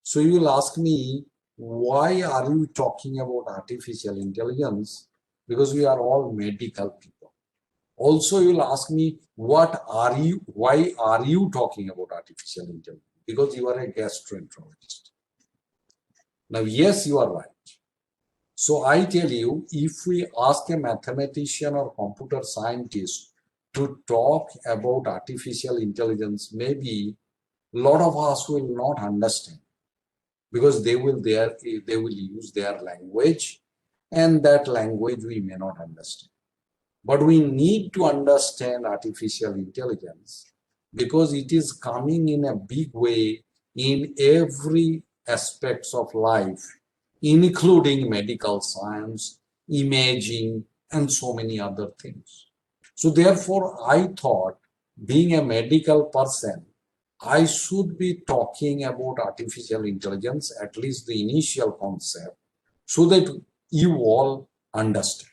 So you will ask me, why are you talking about artificial intelligence? Because we are all medical people. Also, you will ask me, why are you talking about artificial intelligence? Because you are a gastroenterologist. Now, yes, you are right. So I tell you, if we ask a mathematician or computer scientist to talk about artificial intelligence, maybe a lot of us will not understand, because they will use their language, and that language we may not understand. But we need to understand artificial intelligence because it is coming in a big way in every aspects of life, including medical science, imaging, and so many other things. So therefore, I thought, being a medical person, I should be talking about artificial intelligence, at least the initial concept, so that you all understand.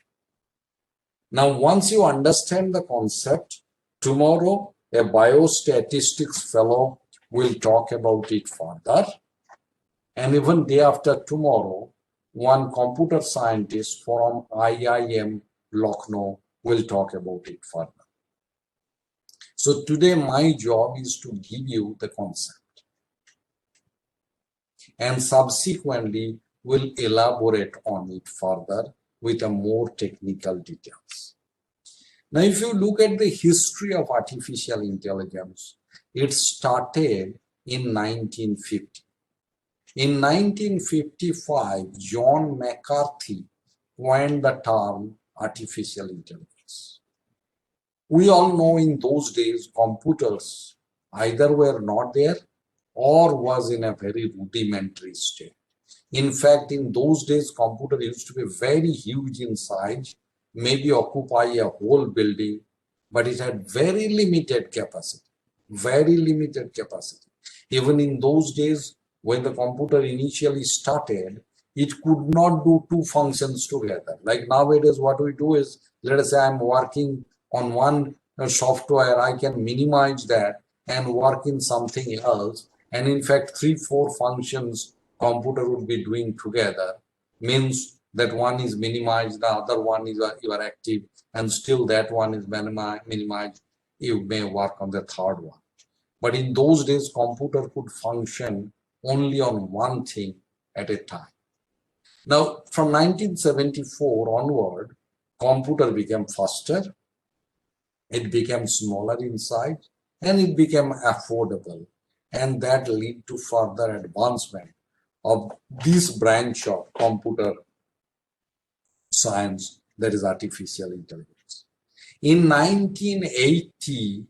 Now, once you understand the concept, tomorrow a biostatistics fellow will talk about it further. And even day after tomorrow, one computer scientist from IIM Lucknow will talk about it further. So today my job is to give you the concept, and subsequently will elaborate on it further with a more technical details. Now, if you look at the history of artificial intelligence, it started in 1950. In 1955, John McCarthy coined the term artificial intelligence. We all know in those days computers either were not there or was in a very rudimentary state. In fact, in those days, computer used to be very huge in size, maybe occupy a whole building, but it had very limited capacity, very limited capacity. Even in those days, when the computer initially started, it could not do two functions together. Like nowadays, what we do is, let us say I'm working on one software, I can minimize that and work in something else. And in fact, 3-4 functions computer would be doing together, means that one is minimized, the other one is you are active, and still that one is minimized, you may work on the third one. But in those days, computer could function only on one thing at a time. Now, from 1974 onward, computer became faster, it became smaller in size, and it became affordable. And that led to further advancement of this branch of computer science, that is artificial intelligence. In 1980,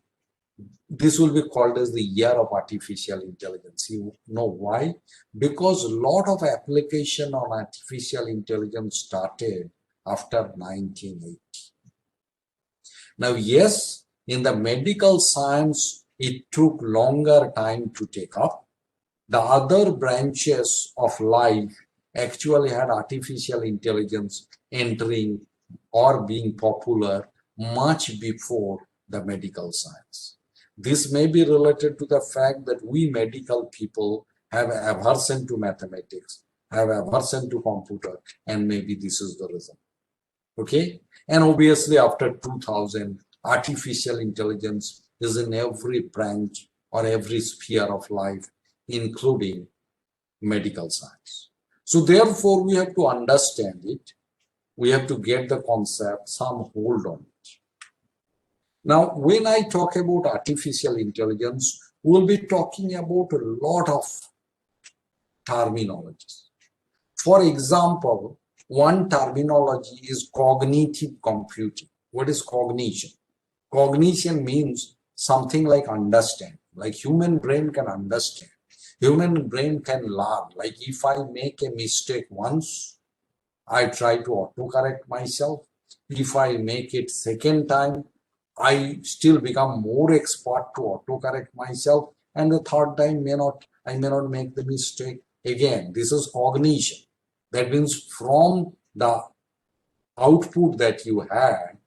this will be called as the year of artificial intelligence. You know why? Because a lot of application on artificial intelligence started after 1980. Now, yes, in the medical science, it took longer time to take up. The other branches of life actually had artificial intelligence entering or being popular much before the medical science. This may be related to the fact that we medical people have aversion to mathematics, have aversion to computer, and maybe this is the reason. Okay? And obviously after 2000, artificial intelligence is in every branch or every sphere of life, including medical science. So therefore, we have to understand it. We have to get the concept, some hold on it. Now, when I talk about artificial intelligence, we'll be talking about a lot of terminologies. For example, one terminology is cognitive computing. What is cognition? Cognition means something like understand, like human brain can understand. Human brain can learn. Like if I make a mistake once, I try to autocorrect myself. If I make it second time, I still become more expert to autocorrect myself. And the third time I may not make the mistake again. This is cognition. That means from the output that you had,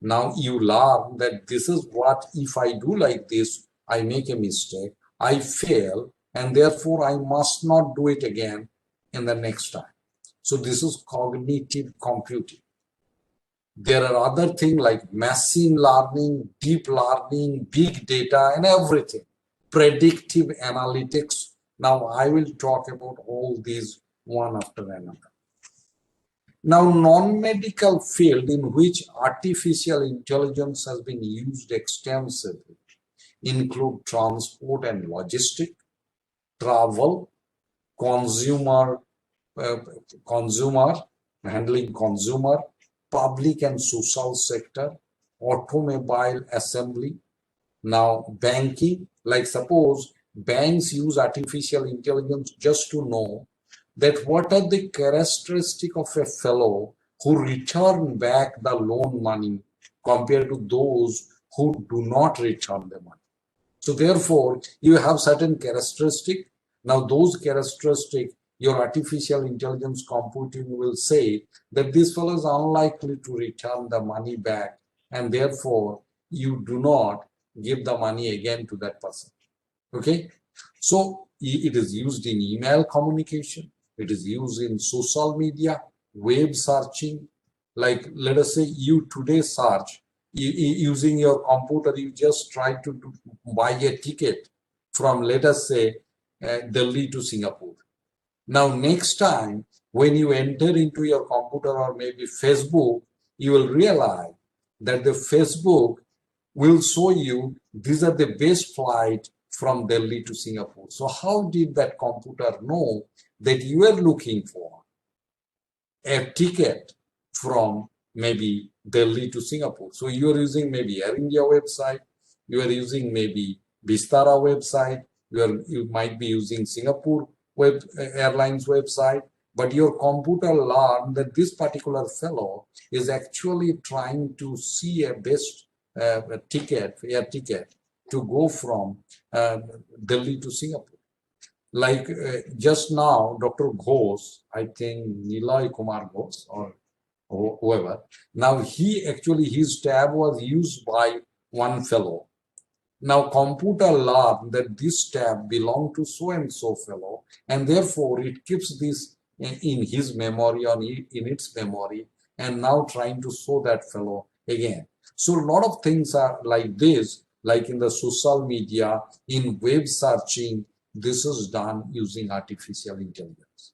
now you learn that this is what, if I do like this, I make a mistake, I fail, and therefore I must not do it again in the next time. So this is cognitive computing. There are other things like machine learning, deep learning, big data, and everything. Predictive analytics. Now I will talk about all these one after another. Now, non-medical field in which artificial intelligence has been used extensively include transport and logistics, travel, consumer, handling consumer, public and social sector, automobile assembly. Now, banking, like suppose banks use artificial intelligence just to know that what are the characteristics of a fellow who return back the loan money compared to those who do not return the money. So therefore, you have certain characteristics. Now those characteristics, your artificial intelligence computing will say that this fellow is unlikely to return the money back, and therefore you do not give the money again to that person. Okay, so it is used in email communication, it is used in social media, web searching. Like let us say you today search using your computer, you just try to buy a ticket from, let us say, Delhi to Singapore. Now next time when you enter into your computer or maybe Facebook, you will realize that the Facebook will show you these are the best flight from Delhi to Singapore. So how did that computer know that you are looking for a ticket from maybe Delhi to Singapore? So you are using maybe Air India website, you are using maybe Vistara website, you might be using Singapore Airlines website, but your computer learned that this particular fellow is actually trying to see a best air ticket to go from Delhi to Singapore. Like just now, Dr. Ghosh, I think Nilay Kumar Ghosh or whoever, now his tab was used by one fellow. Now computer learned that this tab belonged to so and so fellow, and therefore it keeps this in his memory or in its memory, and now trying to show that fellow again. So a lot of things are like this, like in the social media, in web searching, this is done using artificial intelligence.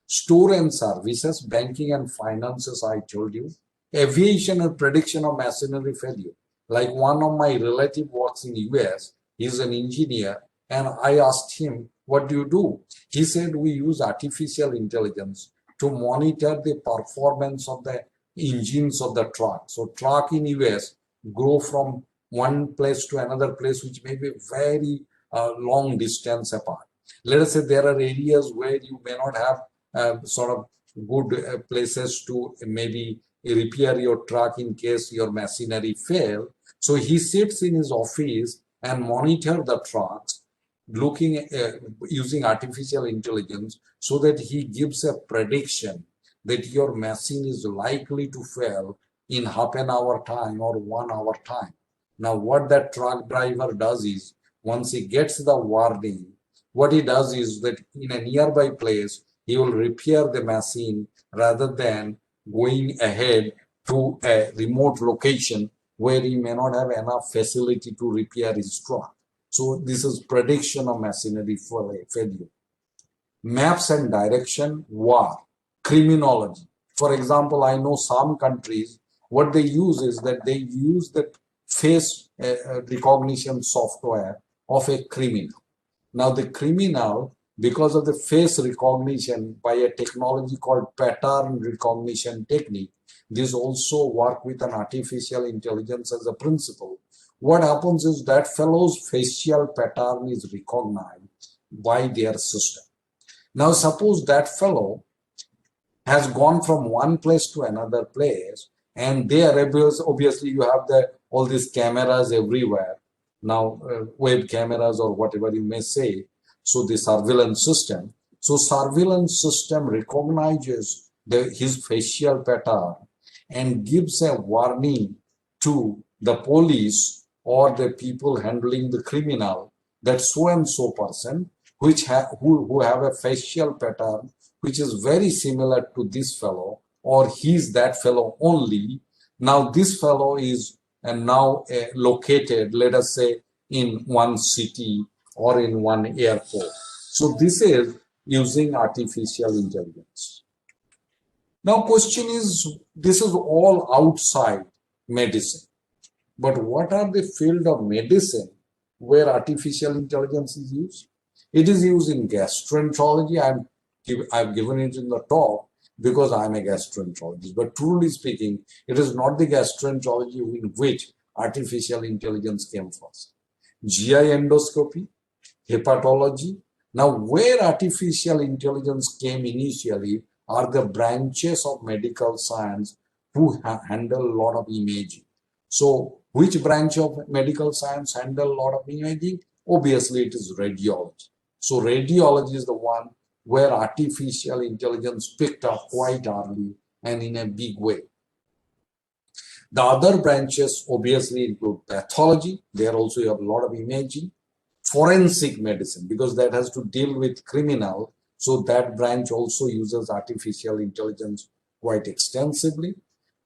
Store and services, banking and finances, I told you. Aviation and prediction of machinery failure. Like one of my relative works in US, he's an engineer, and I asked him, what do you do? He said, we use artificial intelligence to monitor the performance of the engines of the truck. So truck in US go from one place to another place, which may be very long distance apart. Let us say there are areas where you may not have sort of good places to maybe repair your truck in case your machinery fail. So he sits in his office and monitor the trucks, looking using artificial intelligence, so that he gives a prediction that your machine is likely to fail in half an hour time or 1 hour time. Now what that truck driver does is, once he gets the warning, what he does is that in a nearby place, he will repair the machine rather than going ahead to a remote location where he may not have enough facility to repair his truck. So this is prediction of machinery failure. Maps and direction, war, criminology. For example, I know some countries, what they use is that they use the face recognition software of a criminal. Now the criminal, because of the face recognition by a technology called pattern recognition technique, this also work with an artificial intelligence as a principle. What happens is that fellow's facial pattern is recognized by their system. Now suppose that fellow has gone from one place to another place, and there obviously you have all these cameras everywhere. Now web cameras or whatever you may say. So the surveillance system. So surveillance system recognizes his facial pattern and gives a warning to the police or the people handling the criminal that so and so person who have a facial pattern which is very similar to this fellow, or he's that fellow only. Now this fellow is now located, let us say, in one city or in one airport. So this is using artificial intelligence. Now question is, this is all outside medicine. But what are the field of medicine where artificial intelligence is used? It is used in gastroenterology. I've given it in the talk because I'm a gastroenterologist. But truly speaking, it is not the gastroenterology in which artificial intelligence came first. GI endoscopy, hepatology. Now, where artificial intelligence came initially are the branches of medical science who handle a lot of imaging. So, which branch of medical science handle a lot of imaging? Obviously, it is radiology. So, radiology is the one where artificial intelligence picked up quite early and in a big way. The other branches obviously include pathology. There also you have a lot of imaging. Forensic medicine, because that has to deal with criminal. So that branch also uses artificial intelligence quite extensively.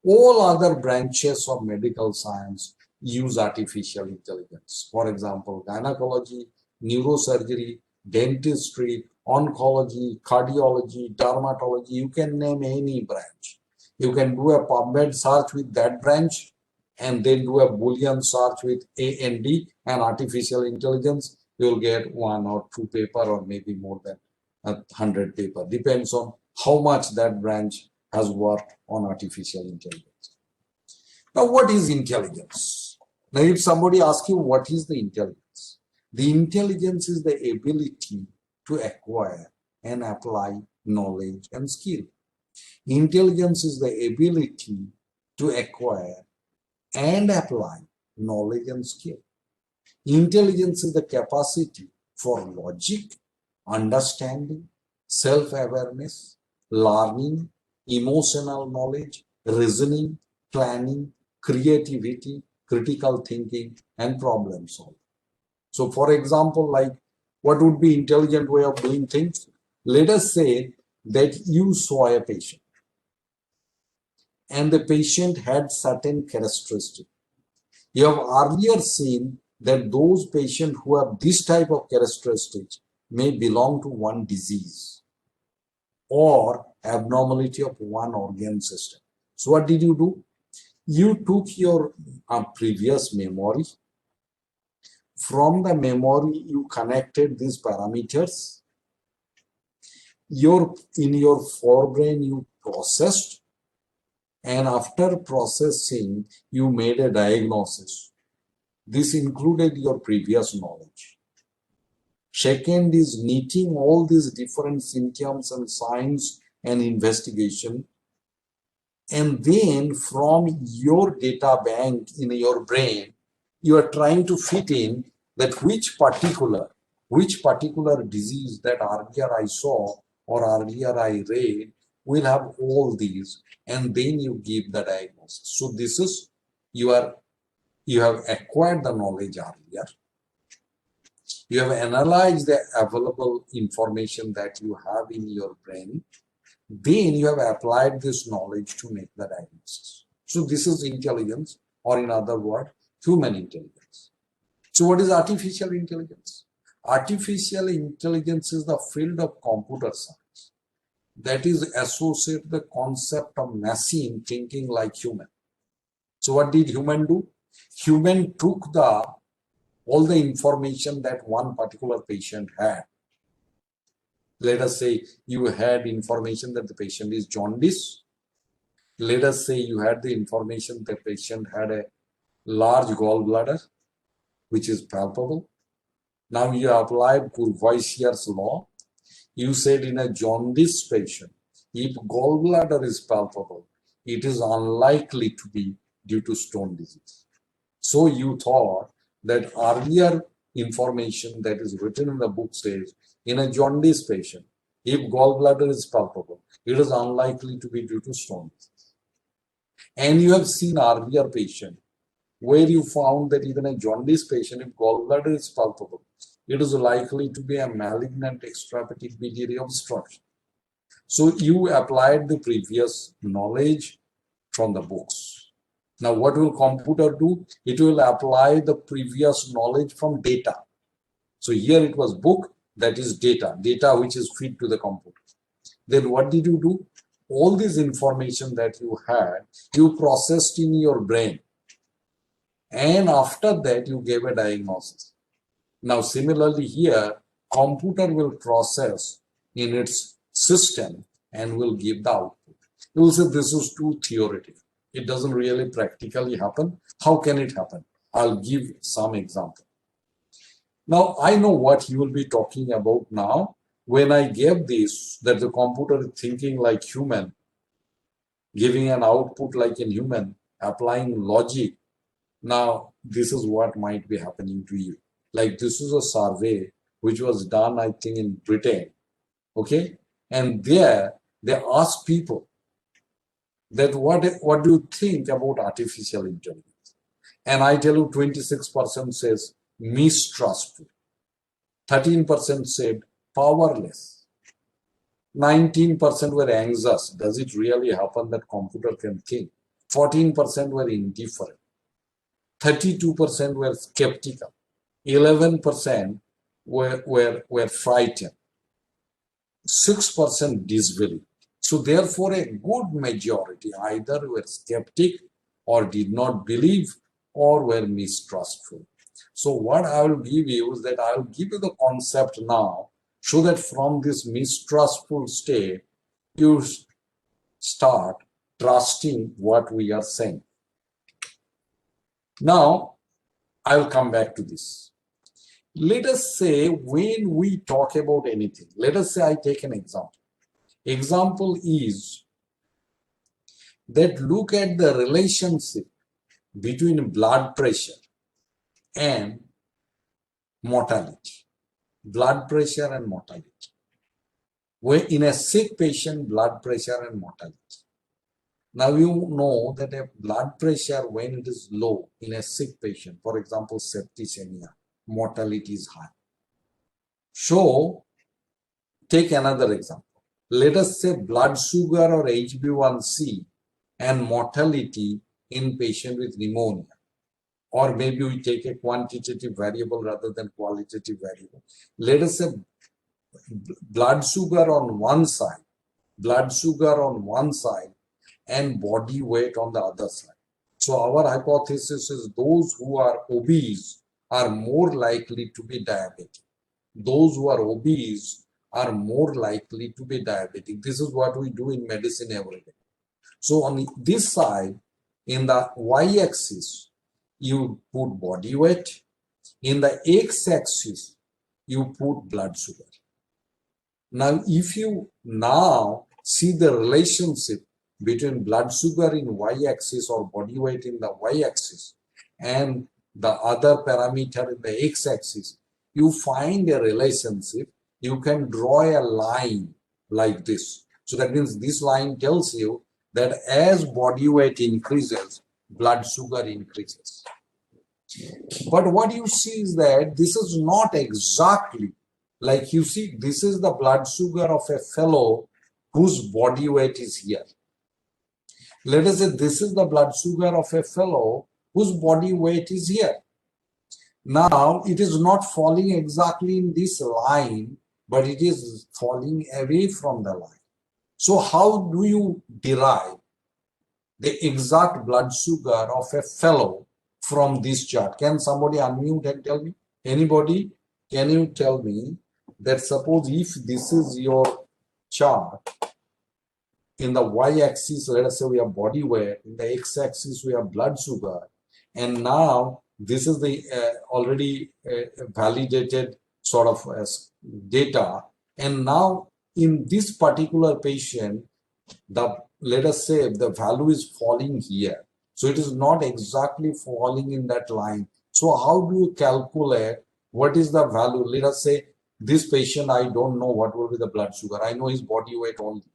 All other branches of medical science use artificial intelligence. For example, gynecology, neurosurgery, dentistry, oncology, cardiology, dermatology, you can name any branch. You can do a PubMed search with that branch and then do a Boolean search with A and D and artificial intelligence. You'll get 1 or 2 paper or maybe more than 100 paper. Depends on how much that branch has worked on artificial intelligence. Now, what is intelligence? Now, if somebody asks you what is the intelligence? The intelligence is the ability to acquire and apply knowledge and skill. Intelligence is the ability to acquire and apply knowledge and skill. Intelligence is the capacity for logic, understanding, self-awareness, learning, emotional knowledge, reasoning, planning, creativity, critical thinking, and problem solving. So, for example, like what would be intelligent way of doing things? Let us say that you saw a patient and the patient had certain characteristics. You have earlier seen that those patients who have this type of characteristics may belong to one disease or abnormality of one organ system. So what did you do? You took your previous memory. From the memory, you connected these parameters. In your forebrain, you processed, and after processing, you made a diagnosis. This included your previous knowledge. Second is knitting all these different symptoms and signs and investigation. And then from your data bank in your brain, you are trying to fit in that which particular disease that earlier I saw or earlier I read will have all these, and then you give the diagnosis. So this is, you have acquired the knowledge earlier. You have analyzed the available information that you have in your brain. Then you have applied this knowledge to make the diagnosis. So this is intelligence, or in other words, human intelligence. So what is artificial intelligence? Artificial intelligence is the field of computer science that is associated with the concept of machine thinking like human. So what did human do? Human took all the information that one particular patient had. Let us say you had information that the patient is jaundice. Let us say you had the information that the patient had a large gallbladder, which is palpable. Now you applied Courvoisier's law. You said in a jaundice patient, if gallbladder is palpable, it is unlikely to be due to stone disease. So you thought that earlier information that is written in the book says, in a jaundice patient, if gallbladder is palpable, it is unlikely to be due to stone disease. And you have seen earlier patient where you found that even a jaundice patient, if gallbladder is palpable, it is likely to be a malignant extrahepatic biliary obstruction. So you applied the previous knowledge from the books. Now what will computer do? It will apply the previous knowledge from data. So here it was book, that is data which is fed to the computer. Then what did you do? All this information that you had, you processed in your brain. And after that, you gave a diagnosis. Now, similarly here, computer will process in its system and will give the output. You will say this is too theoretical. It doesn't really practically happen. How can it happen? I'll give some example. Now, I know what you will be talking about now. When I gave this, that the computer is thinking like human, giving an output like a human, applying logic. Now, this is what might be happening to you. Like this is a survey which was done, I think, in Britain. Okay? And there, they asked people that what do you think about artificial intelligence? And I tell you, 26% says mistrustful. 13% said powerless. 19% were anxious. Does it really happen that computer can think? 14% were indifferent. 32% were skeptical. 11% were frightened. 6% disbelieved. So therefore, a good majority either were skeptic or did not believe or were mistrustful. So what I will give you is that I will give you the concept now, so that from this mistrustful state, you start trusting what we are saying. Now, I will come back to this. Let us say when we talk about anything, let us say I take an example. Example is that look at the relationship between blood pressure and mortality. Blood pressure and mortality. When in a sick patient, blood pressure and mortality. Now you know that a blood pressure, when it is low in a sick patient, for example, septicemia, mortality is high. So take another example. Let us say blood sugar or HbA1c and mortality in patient with pneumonia. Or maybe we take a quantitative variable rather than qualitative variable. Let us say blood sugar on one side, and body weight on the other side. So our hypothesis is those who are obese are more likely to be diabetic. Those who are obese are more likely to be diabetic. This is what we do in medicine every day. So on this side, in the y-axis, you put body weight. In the x-axis, you put blood sugar. Now, if you now see the relationship between blood sugar in y-axis or body weight in the y-axis and the other parameter in the x-axis, you find a relationship. You can draw a line like this. So that means this line tells you that as body weight increases, blood sugar increases. But what you see is that this is not exactly like you see, this is the blood sugar of a fellow whose body weight is here. Let us say this is the blood sugar of a fellow whose body weight is here. Now, it is not falling exactly in this line, but it is falling away from the line. So how do you derive the exact blood sugar of a fellow from this chart? Can somebody unmute and tell me? Anybody? Can you tell me that suppose if this is your chart, in the y-axis, let us say we have body weight, in the x-axis we have blood sugar, and now this is the already validated sort of data, and now in this particular patient, let us say the value is falling here, so it is not exactly falling in that line. So how do you calculate what is the value? Let us say this patient, I don't know what will be the blood sugar, I know his body weight only.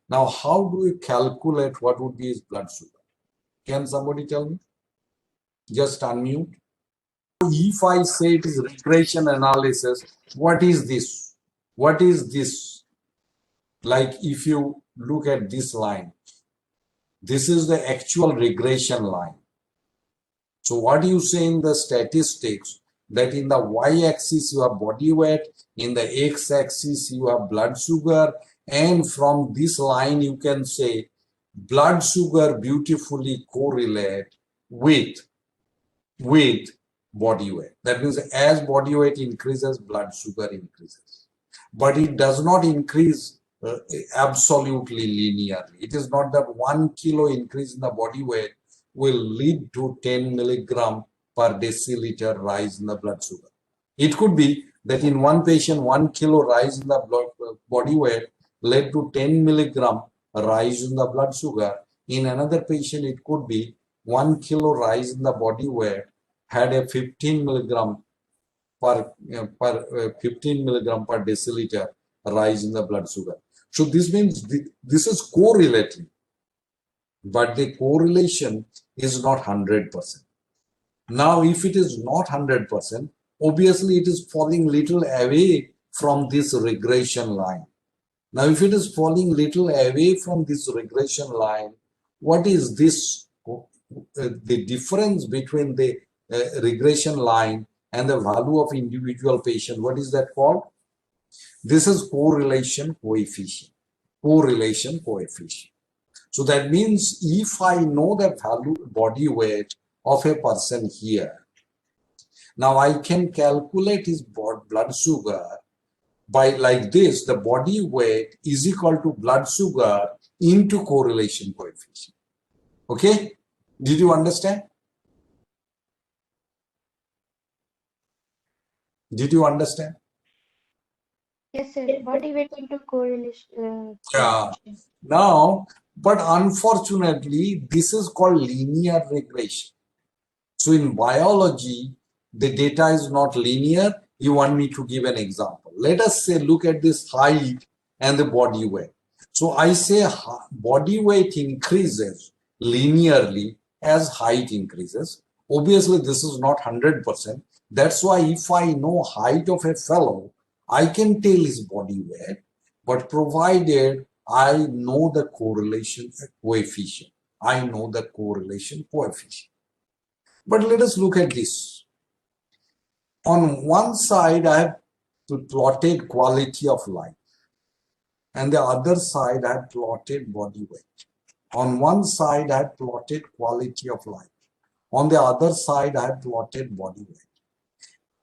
Now, how do you calculate what would be his blood sugar? Can somebody tell me? Just unmute. if I say it is regression analysis, what is this? What is this? Like if you look at this line, this is the actual regression line. So what you say in the statistics, that in the y-axis you have body weight, in the x-axis you have blood sugar, and from this line you can say blood sugar beautifully correlate with body weight. That means as body weight increases, blood sugar increases. But it does not increase absolutely linearly. It is not that 1 kilo increase in the body weight will lead to 10 milligram per deciliter rise in the blood sugar. It could be that in one patient, 1 kilo rise in the body weight led to 10 milligram rise in the blood sugar. In another patient, it could be 1 kilo rise in the body weight had a 15 milligram per 15 milligram per deciliter rise in the blood sugar. So this means this is correlating, but the correlation is not 100%. Now, if it is not 100%, obviously it is falling little away from this regression line. Now, if it is falling little away from this regression line, what is this? The difference between the regression line and the value of individual patient, what is that called? This is correlation coefficient. Correlation coefficient. So that means if I know the value body weight of a person here, now I can calculate his blood sugar by like this. The body weight is equal to blood sugar into correlation coefficient. Okay? Did you understand? Did you understand? Yes, sir. Body weight into correlation. Yeah. Now, but unfortunately, this is called linear regression. So in biology, the data is not linear. You want me to give an example. Let us say, look at this height and the body weight. So I say body weight increases linearly as height increases. Obviously, this is not 100%. That's why if I know height of a fellow, I can tell his body weight, but provided I know the correlation coefficient. I know the correlation coefficient. But let us look at this. On one side, I have plotted quality of life, and the other side, I have plotted body weight. On one side, I have plotted quality of life. On the other side, I have plotted body weight.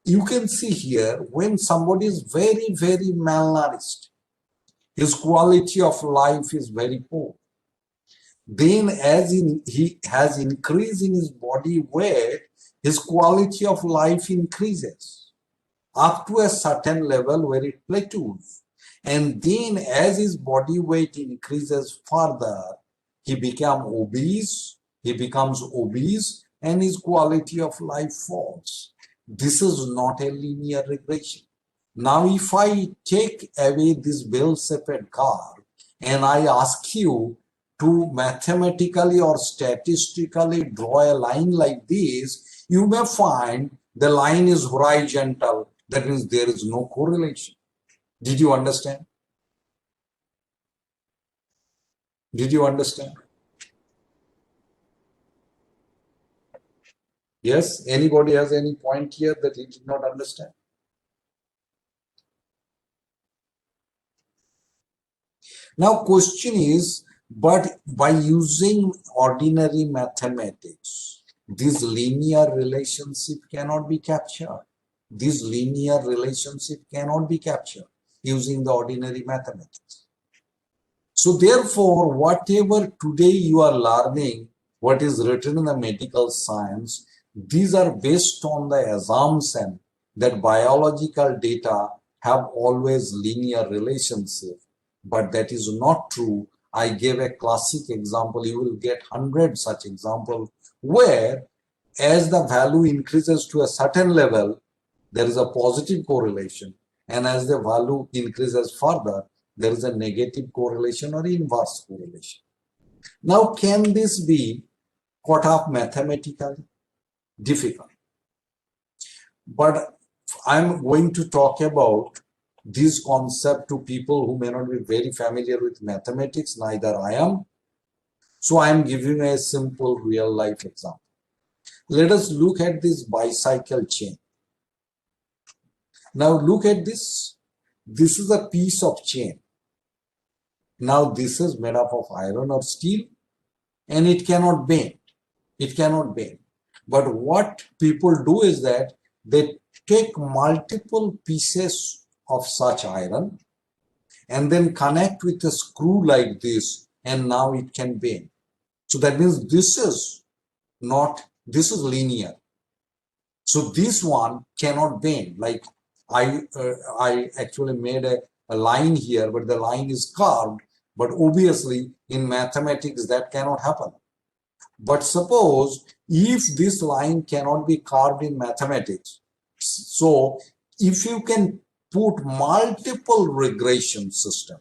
You can see here, when somebody is very, very malnourished, his quality of life is very poor. Then as he has increase in his body weight, his quality of life increases up to a certain level where it plateaus. And then as his body weight increases further, he becomes obese, and his quality of life falls. This is not a linear regression. Now, if I take away this bell-shaped curve and I ask you to mathematically or statistically draw a line like this, you may find the line is horizontal. That means there is no correlation. Did you understand? Did you understand? Yes? Anybody has any point here that he did not understand? Now, question is, but by using ordinary mathematics, this linear relationship cannot be captured. This linear relationship cannot be captured using the ordinary mathematics. So therefore, whatever today you are learning, what is written in the medical science, these are based on the assumption that biological data have always linear relationship. But that is not true. I gave a classic example. You will get 100 such examples where as the value increases to a certain level, there is a positive correlation. And as the value increases further, there is a negative correlation or inverse correlation. Now, can this be caught up mathematically? Difficult. But I'm going to talk about this concept to people who may not be very familiar with mathematics, neither I am. So I'm giving a simple real life example. Let us look at this bicycle chain. Now look at this. This is a piece of chain. Now this is made up of iron or steel and it cannot bend. It cannot bend. But what people do is that they take multiple pieces of such iron and then connect with a screw like this, and now it can bend. So that means this is linear. So this one cannot bend. Like I actually made a line here, but the line is carved. But obviously in mathematics that cannot happen. But suppose if this line cannot be carved in mathematics, so if you can put multiple regression system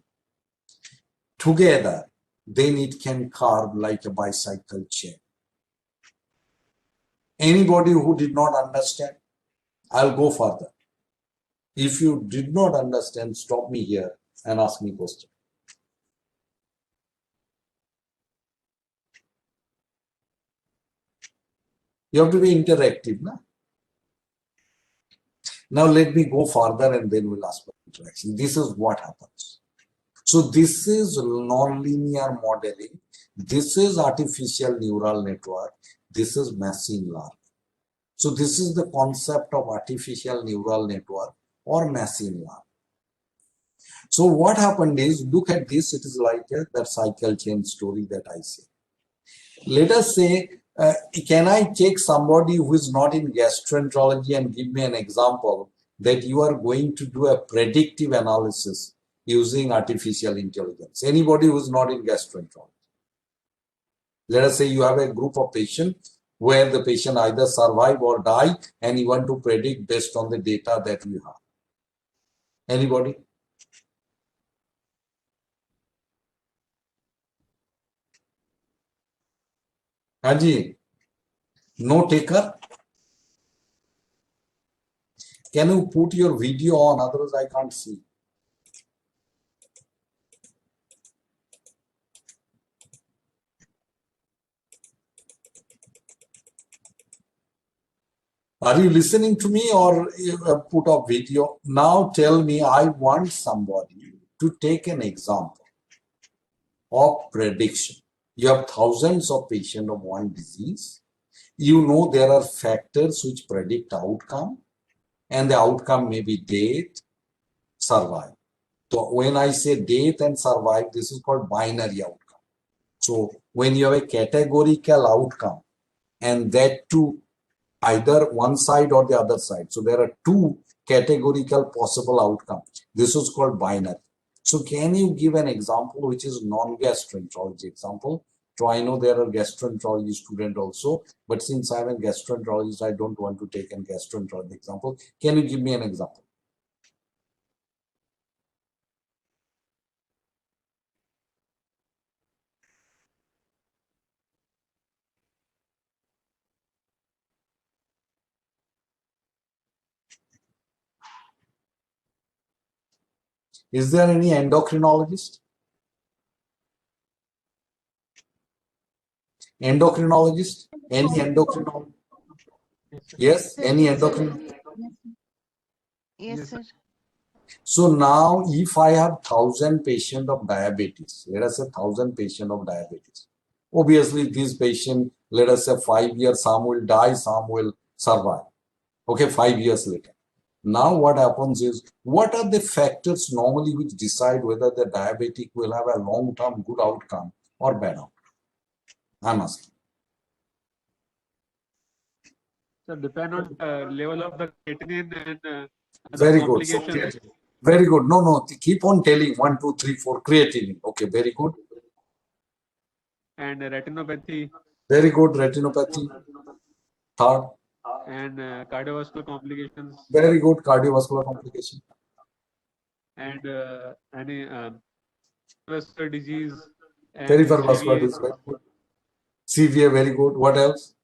together, then it can carve like a bicycle chain. Anybody who did not understand? I'll go further. If you did not understand, stop me here and ask me question. You have to be interactive, na? Now let me go further and then we'll ask for interaction. This is what happens. So this is nonlinear modeling. This is artificial neural network. This is machine learning. So this is the concept of artificial neural network or machine learning. So what happened is, look at this, it is like that cycle chain story that I say. Let us say, can I take somebody who is not in gastroenterology and give me an example that you are going to do a predictive analysis using artificial intelligence? Anybody who is not in gastroenterology. Let us say you have a group of patients where the patient either survive or die and you want to predict based on the data that you have. Anybody? Haji, no taker? Can you put your video on? Otherwise, I can't see. Are you listening to me or you have put up video? Now tell me, I want somebody to take an example of prediction. You have thousands of patients of one disease. You know there are factors which predict outcome, and the outcome may be death, survival. So when I say death and survive, this is called binary outcome. So when you have a categorical outcome and that too either one side or the other side. So there are two categorical possible outcomes. This is called binary. So can you give an example which is non-gastroenterology example? So I know there are gastroenterology students also, but since I'm a gastroenterologist, I don't want to take a gastroenterology example. Can you give me an example? Is there any endocrinologist? Endocrinologist? Any endocrinologist? Yes, any endocrinologist? Yes, sir. So now if I have 1,000 patients of diabetes, let us say 1,000 patients of diabetes. Obviously these patients, let us say 5 years, some will die, some will survive. Okay, 5 years later. Now what happens is, what are the factors normally which decide whether the diabetic will have a long-term good outcome or bad outcome? I'm asking. So depend on level of the creatinine and Very the good. So, complications. very good. No, keep on telling 1, 2, 3, 4 creatinine. Okay, very good. And retinopathy. Very good. Retinopathy. Third. And cardiovascular complications. Very good. Cardiovascular complication. And any vascular disease. And Peripheral vascular disease. Very good. CVA. Very good. What else?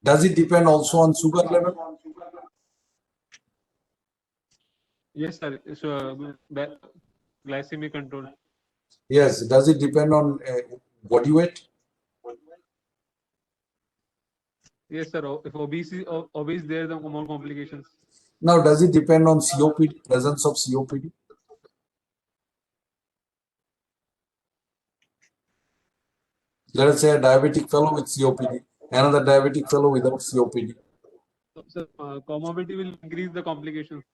Does it depend also on sugar level? Yes, sir. So glycemic control. Yes. Does it depend on body weight? Yes, sir. If obese, there the more complications. Now, does it depend on COPD, presence of COPD? Let us say a diabetic fellow with COPD, another diabetic fellow without COPD. So comorbidity will increase the complications.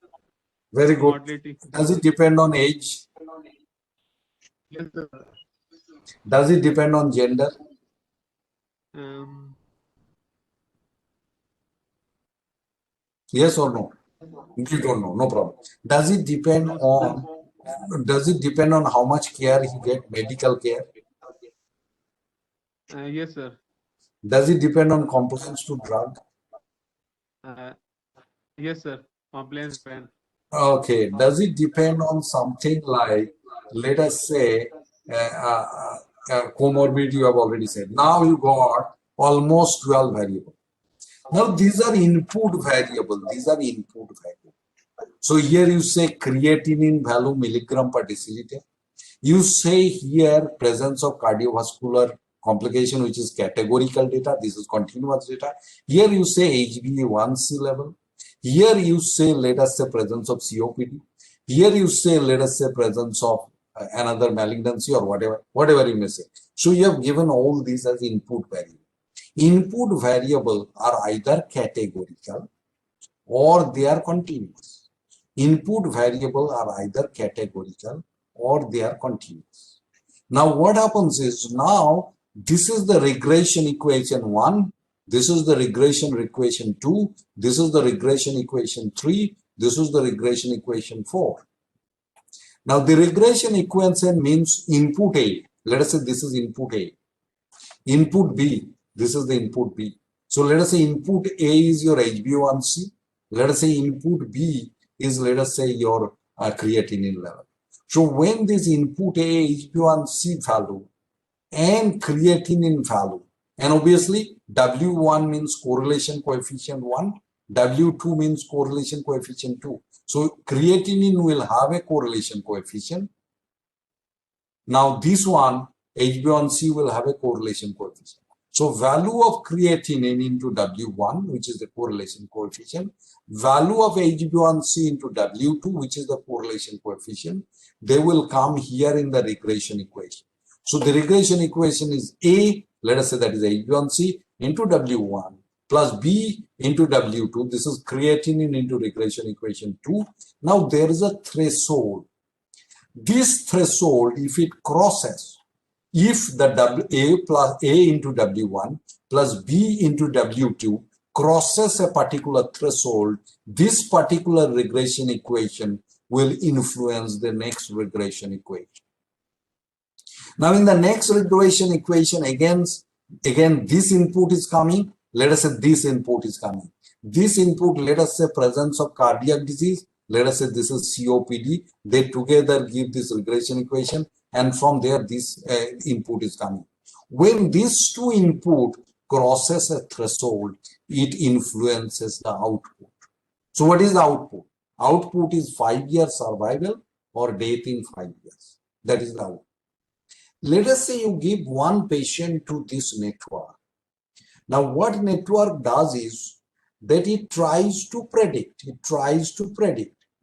Very good. Mortality. Does it depend on age? Yes, sir. Does it depend on gender? Um, Yes or no? You don't know, no problem. Does it depend no, on how much care he get, medical care? yes, sir. Does it depend on compliance to drug? Uh, yes, sir. Compliance ban. Okay. Does it depend on something like, let us say, comorbidity you have already said. Now you got almost 12 variables. Now these are input variables. These are input variables. So here you say creatinine value milligram per deciliter. You say here presence of cardiovascular complication, which is categorical data. This is continuous data. Here you say HbA1c level. Here you say, let us say, presence of COPD. Here you say, let us say, presence of another malignancy or whatever you may say. So you have given all these as input variable. Input variable are either categorical or they are continuous. Input variable are either categorical or they are continuous. Now what happens is, now this is the regression equation 1, this is the regression equation 2, this is the regression equation 3, this is the regression equation 4. Now the regression equation means input A. Let us say this is input A. Input B, this is the input B. So let us say input A is your HbA1c. Let us say input B is, let us say, your creatinine level. So when this input A, HbA1c value and creatinine value, and obviously W1 means correlation coefficient 1, W2 means correlation coefficient 2. So creatinine will have a correlation coefficient. Now this one, HbA1c, will have a correlation coefficient. So value of creatinine into W1, which is the correlation coefficient, value of HbA1c into W2, which is the correlation coefficient, they will come here in the regression equation. So the regression equation is A, let us say that is HbA1c, into W1 plus B into W2. This is creatinine into regression equation 2. Now there is a threshold. This threshold, if it crosses, if the A plus A into W1 plus B into W2 crosses a particular threshold, this particular regression equation will influence the next regression equation. Now in the next regression equation, again this input is coming. Let us say this input is coming. This input, let us say presence of cardiac disease. Let us say this is COPD. They together give this regression equation, and from there this input is coming. When these two input crosses a threshold, it influences the output. So what is the output? Output is 5-year survival or death in 5 years. That is the output. Let us say you give one patient to this network. Now what network does is that it tries to predict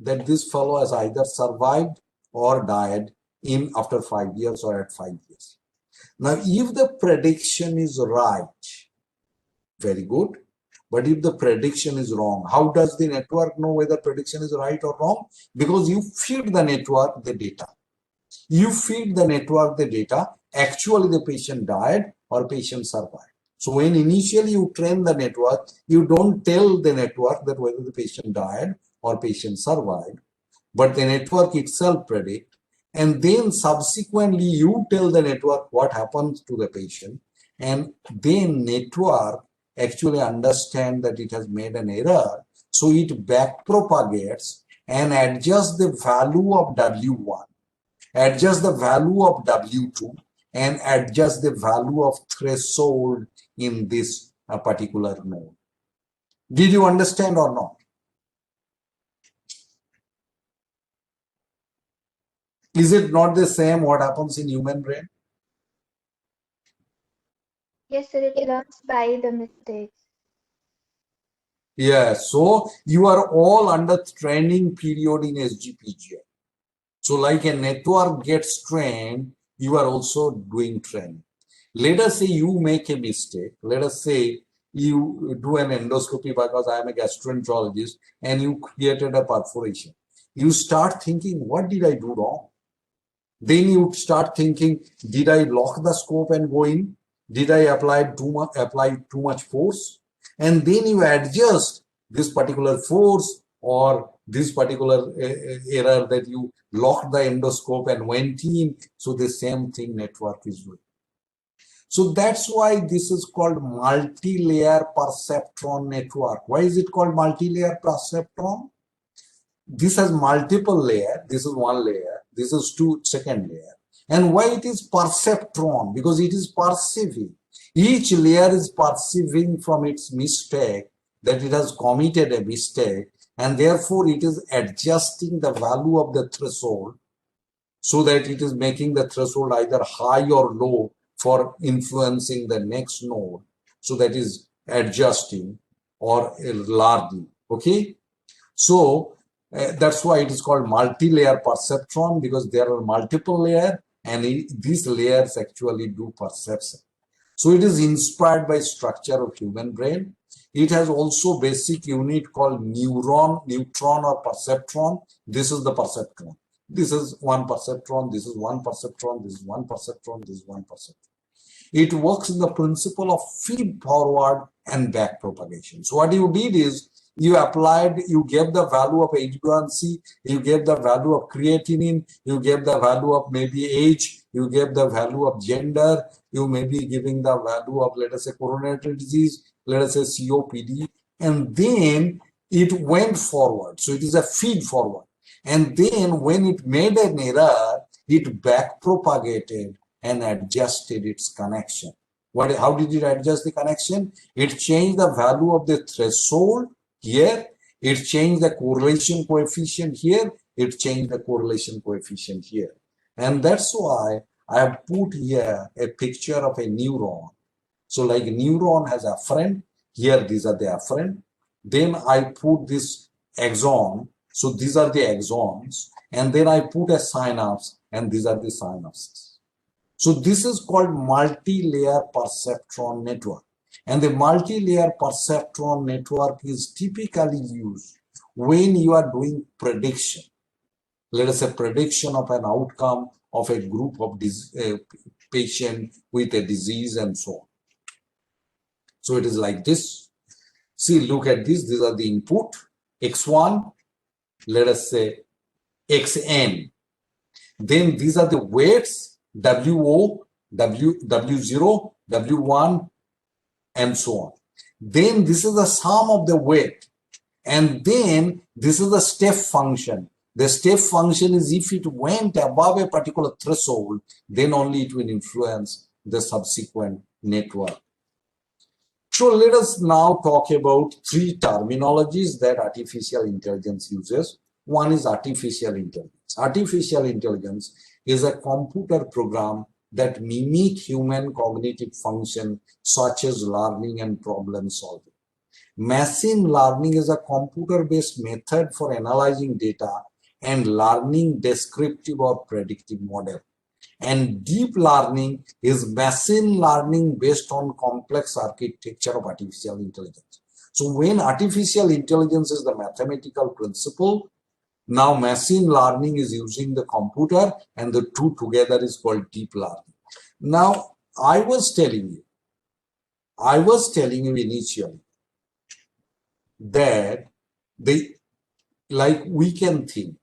that this fellow has either survived or died in after 5 years or at 5 years. Now if the prediction is right, very good. But if the prediction is wrong, how does the network know whether prediction is right or wrong? Because you feed the network the data. You feed the network the data, actually the patient died or patient survived. So when initially you train the network, you don't tell the network that whether the patient died or patient survived, but the network itself predict, and then subsequently you tell the network what happens to the patient, and then network actually understand that it has made an error, so it back propagates and adjusts the value of W1, adjust the value of W2, and adjust the value of threshold in this particular node. Did you understand or not? Is it not the same what happens in human brain? Yes, sir, it learns by the mistakes. Yeah, so you are all under training period in SGPGI. So like a network gets trained, you are also doing training. Let us say you make a mistake. Let us say you do an endoscopy because I am a gastroenterologist and you created a perforation. You start thinking, what did I do wrong? Then you start thinking, did I lock the scope and go in? Did I apply too much force? And then you adjust this particular force or this particular error that you locked the endoscope and went in. So the same thing network is doing. So that's why this is called multi-layer perceptron network. Why is it called multi-layer perceptron? This has multiple layer. This is one layer. This is second layer. And why it is perceptron? Because it is perceiving. Each layer is perceiving from its mistake that it has committed a mistake, and therefore it is adjusting the value of the threshold so that it is making the threshold either high or low for influencing the next node. So that is adjusting or learning. Okay. So that's why it is called multi-layer perceptron, because there are multiple layers and these layers actually do perception. So it is inspired by structure of human brain. It has also basic unit called neutron or perceptron. This is the perceptron. This is one perceptron, this is one perceptron, this is one perceptron, this is one perceptron. It works in the principle of feed forward and back propagation. So what you did is you gave the value of HbA1c, you gave the value of creatinine, you gave the value of maybe age, you gave the value of gender, you may be giving the value of, let us say, coronary disease, let us say COPD, and then it went forward. So it is a feed forward. And then when it made an error, it back propagated and adjusted its connection. How did it adjust the connection? It changed the value of the threshold here. It changed the correlation coefficient here. It changed the correlation coefficient here. And that's why I have put here a picture of a neuron. So like a neuron has afferent. Here, these are the afferent. Then I put this axon. So these are the axons. And then I put a synapse, and these are the synapses. So this is called multi-layer perceptron network. And the multi-layer perceptron network is typically used when you are doing prediction. Let us say prediction of an outcome of a group of patient with a disease and so on. So it is like this. See, look at this. These are the input. X1, let us say Xn. Then these are the weights, WO, W0, W1, and so on. Then this is the sum of the weight. And then this is the step function. The step function is if it went above a particular threshold, then only it will influence the subsequent network. So let us now talk about three terminologies that artificial intelligence uses. One is artificial intelligence. Artificial intelligence is a computer program that mimic human cognitive function such as learning and problem solving. Machine learning is a computer-based method for analyzing data and learning descriptive or predictive model. And deep learning is machine learning based on complex architecture of artificial intelligence. So when artificial intelligence is the mathematical principle, now machine learning is using the computer, and the two together is called deep learning. Now, I was telling you initially that we can think,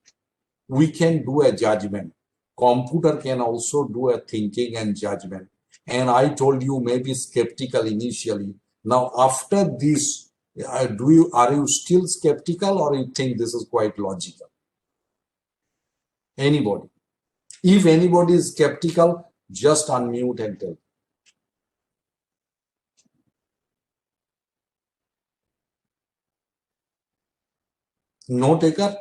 we can do a judgment. Computer can also do a thinking and judgment. And I told you maybe skeptical initially. Now, after this, are you still skeptical, or you think this is quite logical? Anybody? If anybody is skeptical, just unmute and tell. No taker?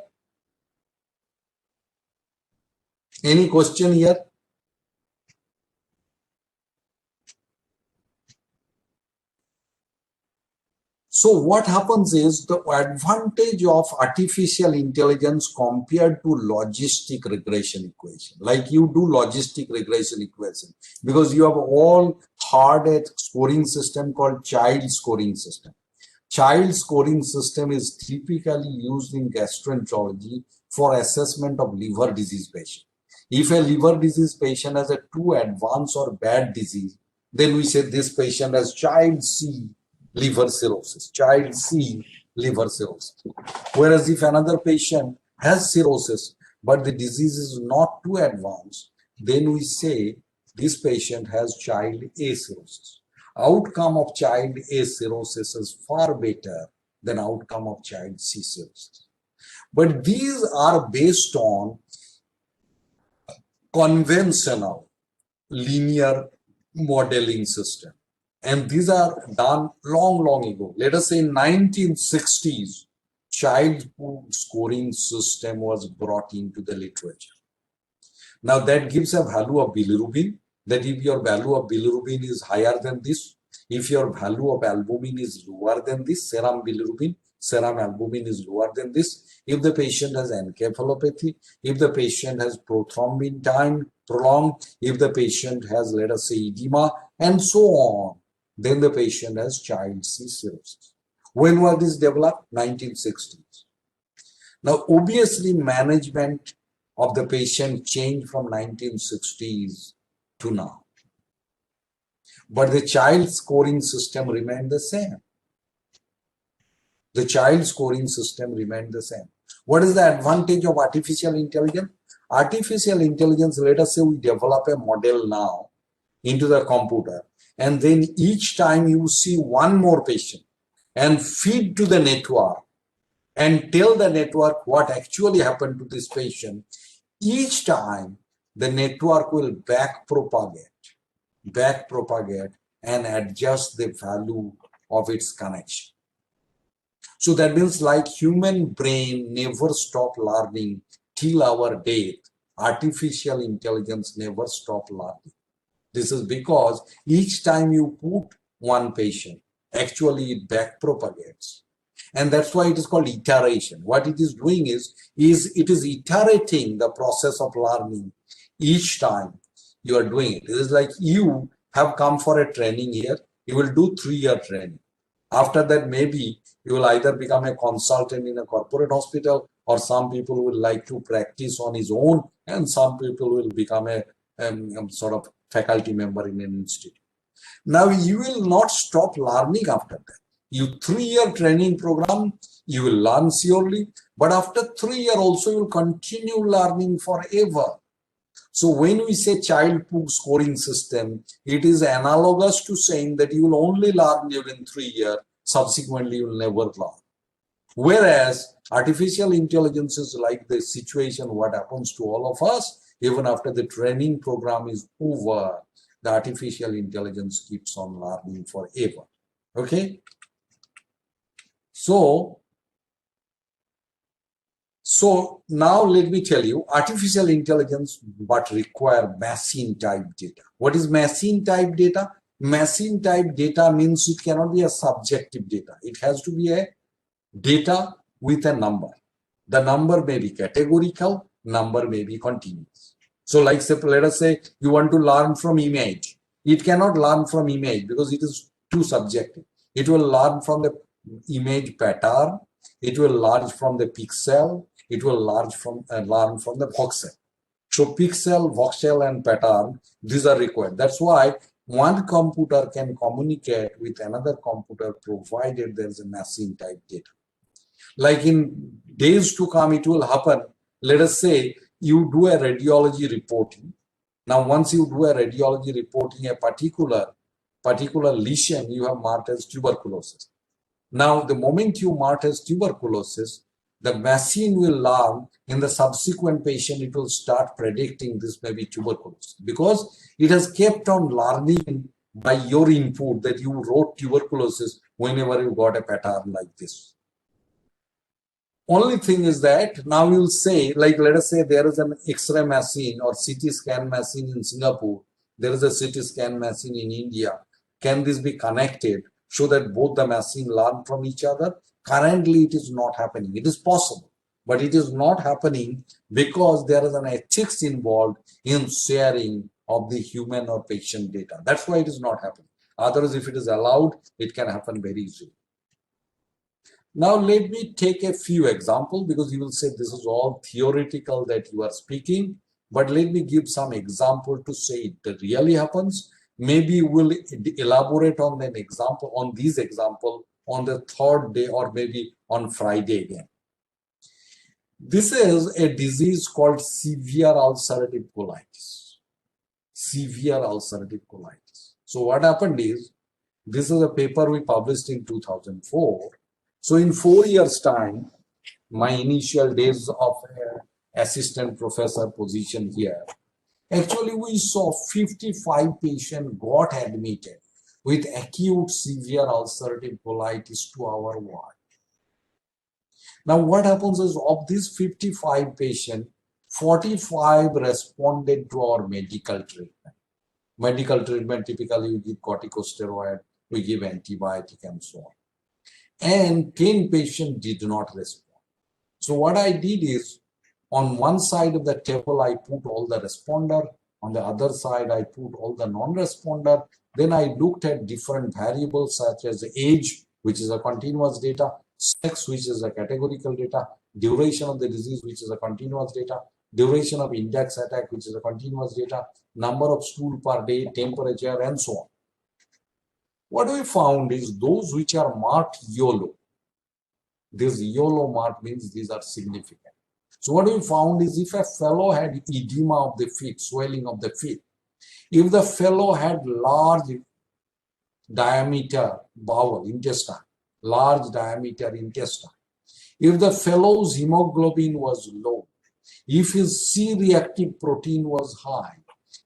Any question here? So what happens is the advantage of artificial intelligence compared to logistic regression equation. Like you do logistic regression equation because you have all hard at scoring system called child scoring system. Child scoring system is typically used in gastroenterology for assessment of liver disease patient. If a liver disease patient has a too advanced or bad disease, then we say this patient has child C liver cirrhosis, child C liver cirrhosis. Whereas if another patient has cirrhosis, but the disease is not too advanced, then we say this patient has child A cirrhosis. Outcome of child A cirrhosis is far better than outcome of child C cirrhosis. But these are based on conventional linear modeling system. And these are done long ago. Let us say in 1960s, child scoring system was brought into the literature. Now that gives a value of bilirubin, that if your value of bilirubin is higher than this, if your value of albumin is lower than this, serum bilirubin, serum albumin is lower than this, if the patient has encephalopathy, if the patient has prothrombin time prolonged, if the patient has, let us say, edema, and so on, then the patient has child C cirrhosis. When was this developed? 1960s. Now, obviously, management of the patient changed from 1960s to now. But the child scoring system remained the same. The child scoring system remained the same. What is the advantage of artificial intelligence? Artificial intelligence, let us say we develop a model now into the computer, and then each time you see one more patient and feed to the network and tell the network what actually happened to this patient, each time the network will back propagate and adjust the value of its connection. So that means like human brain never stop learning till our death, artificial intelligence never stop learning. This is because each time you put one patient, actually it back propagates. And that's why it is called iteration. What it is doing is it is iterating the process of learning each time you are doing it. It is like you have come for a training here, you will do 3-year training. After that, maybe you will either become a consultant in a corporate hospital, or some people will like to practice on his own, and some people will become a sort of faculty member in an institute. Now, you will not stop learning after that. You 3-year training program, you will learn surely, but after 3 years also you will continue learning forever. So when we say child scoring system, it is analogous to saying that you will only learn during 3 years, subsequently you will never learn. Whereas artificial intelligence is like the situation, what happens to all of us, even after the training program is over, the artificial intelligence keeps on learning forever. Okay? So now let me tell you, artificial intelligence but require machine type data. What is machine type data? Machine type data means it cannot be a subjective data. It has to be a data with a number. The number may be categorical, number may be continuous. So like let us say you want to learn from image. It cannot learn from image because it is too subjective. It will learn from the image pattern. It will learn from the pixel. It will learn from the voxel. So pixel, voxel, and pattern, these are required. That's why one computer can communicate with another computer provided there is a machine type data. Like in days to come, it will happen. Let us say you do a radiology reporting. Now, once you do a radiology reporting, a particular lesion you have marked as tuberculosis. Now, the moment you mark as tuberculosis, the machine will learn in the subsequent patient, it will start predicting this may be tuberculosis because it has kept on learning by your input that you wrote tuberculosis whenever you got a pattern like this. Only thing is that now you'll say, like, let us say there is an X-ray machine or CT scan machine in Singapore. There is a CT scan machine in India. Can this be connected so that both the machine learn from each other? Currently, it is not happening. It is possible, but it is not happening because there is an ethics involved in sharing of the human or patient data. That's why it is not happening. Otherwise, if it is allowed, it can happen very easily. Now, let me take a few examples because you will say this is all theoretical that you are speaking, but let me give some example to say it really happens. Maybe we'll elaborate on an example, on these example on the third day or maybe on Friday again. This is a disease called severe ulcerative colitis. Severe ulcerative colitis. So what happened is, this is a paper we published in 2004. So in 4 years' time, my initial days of assistant professor position here, actually we saw 55 patients got admitted with acute severe ulcerative colitis to our ward. Now what happens is, of these 55 patients, 45 responded to our medical treatment. Medical treatment, typically we give corticosteroid, we give antibiotic and so on. And 10 patients did not respond. So what I did is, on one side of the table, I put all the responder. On the other side, I put all the non-responder. Then I looked at different variables such as age, which is a continuous data, sex, which is a categorical data, duration of the disease, which is a continuous data, duration of index attack, which is a continuous data, number of stool per day, temperature, and so on. What we found is those which are marked yellow, this yellow mark means these are significant. So what we found is, if a fellow had edema of the feet, swelling of the feet, if the fellow had large diameter bowel, intestine, large diameter intestine, if the fellow's hemoglobin was low, if his C-reactive protein was high,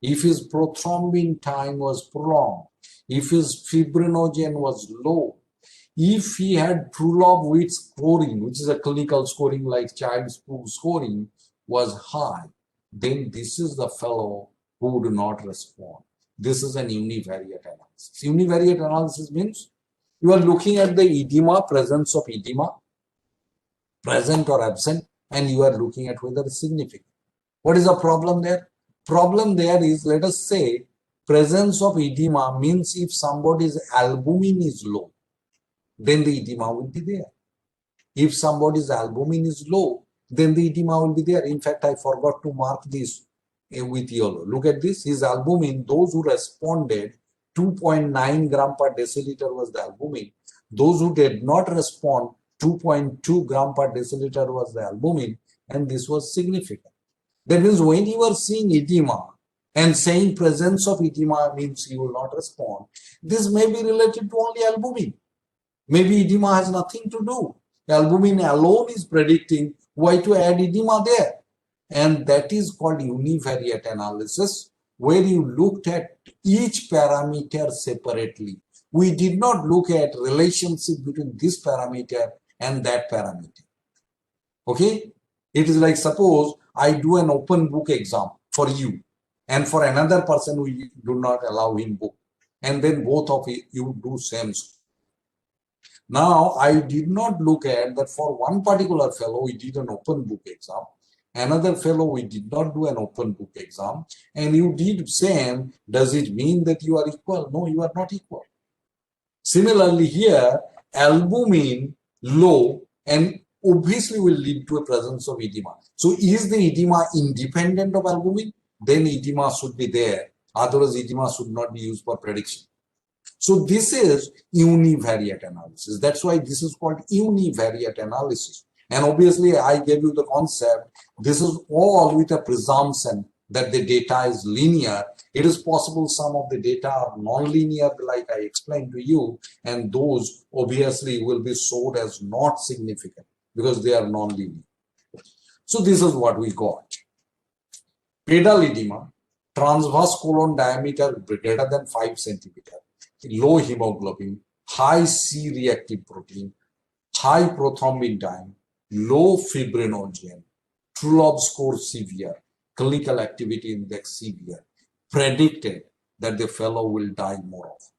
if his prothrombin time was prolonged, if his fibrinogen was low, if he had Trulovwitz scoring, which is a clinical scoring like child's pool scoring, was high, then this is the fellow who would not respond. This is an univariate analysis. Univariate analysis means you are looking at the edema, presence of edema, present or absent, and you are looking at whether it's significant. What is the problem there? Problem there is, let us say, presence of edema means if somebody's albumin is low, then the edema will be there. If somebody's albumin is low, then the edema will be there. In fact, I forgot to mark this with yellow. Look at this. His albumin, those who responded, 2.9 gram per deciliter was the albumin. Those who did not respond, 2.2 gram per deciliter was the albumin, and this was significant. That means when you are seeing edema and saying presence of edema means you will not respond, this may be related to only albumin. Maybe edema has nothing to do. Albumin alone is predicting, why to add edema there? And that is called univariate analysis, where you looked at each parameter separately. We did not look at relationship between this parameter and that parameter. Okay? It is like, suppose I do an open book exam for you, and for another person we do not allow him book, and then both of you do same. Now, I did not look at that for one particular fellow, we did an open book exam. Another fellow, we did not do an open book exam. And you did same. Does it mean that you are equal? No, you are not equal. Similarly here, albumin low and obviously will lead to a presence of edema. So is the edema independent of albumin? Then edema should be there. Otherwise, edema should not be used for prediction. So this is univariate analysis. That's why this is called univariate analysis. And obviously, I gave you the concept. This is all with a presumption that the data is linear. It is possible some of the data are non-linear, like I explained to you, and those obviously will be showed as not significant because they are non-linear. So this is what we got. Pedal edema, transverse colon diameter greater than 5 centimeter, low hemoglobin, high C-reactive protein, high prothrombin time, low fibrinogen, Truelove score severe, clinical activity index severe, predicted that the fellow will die more often.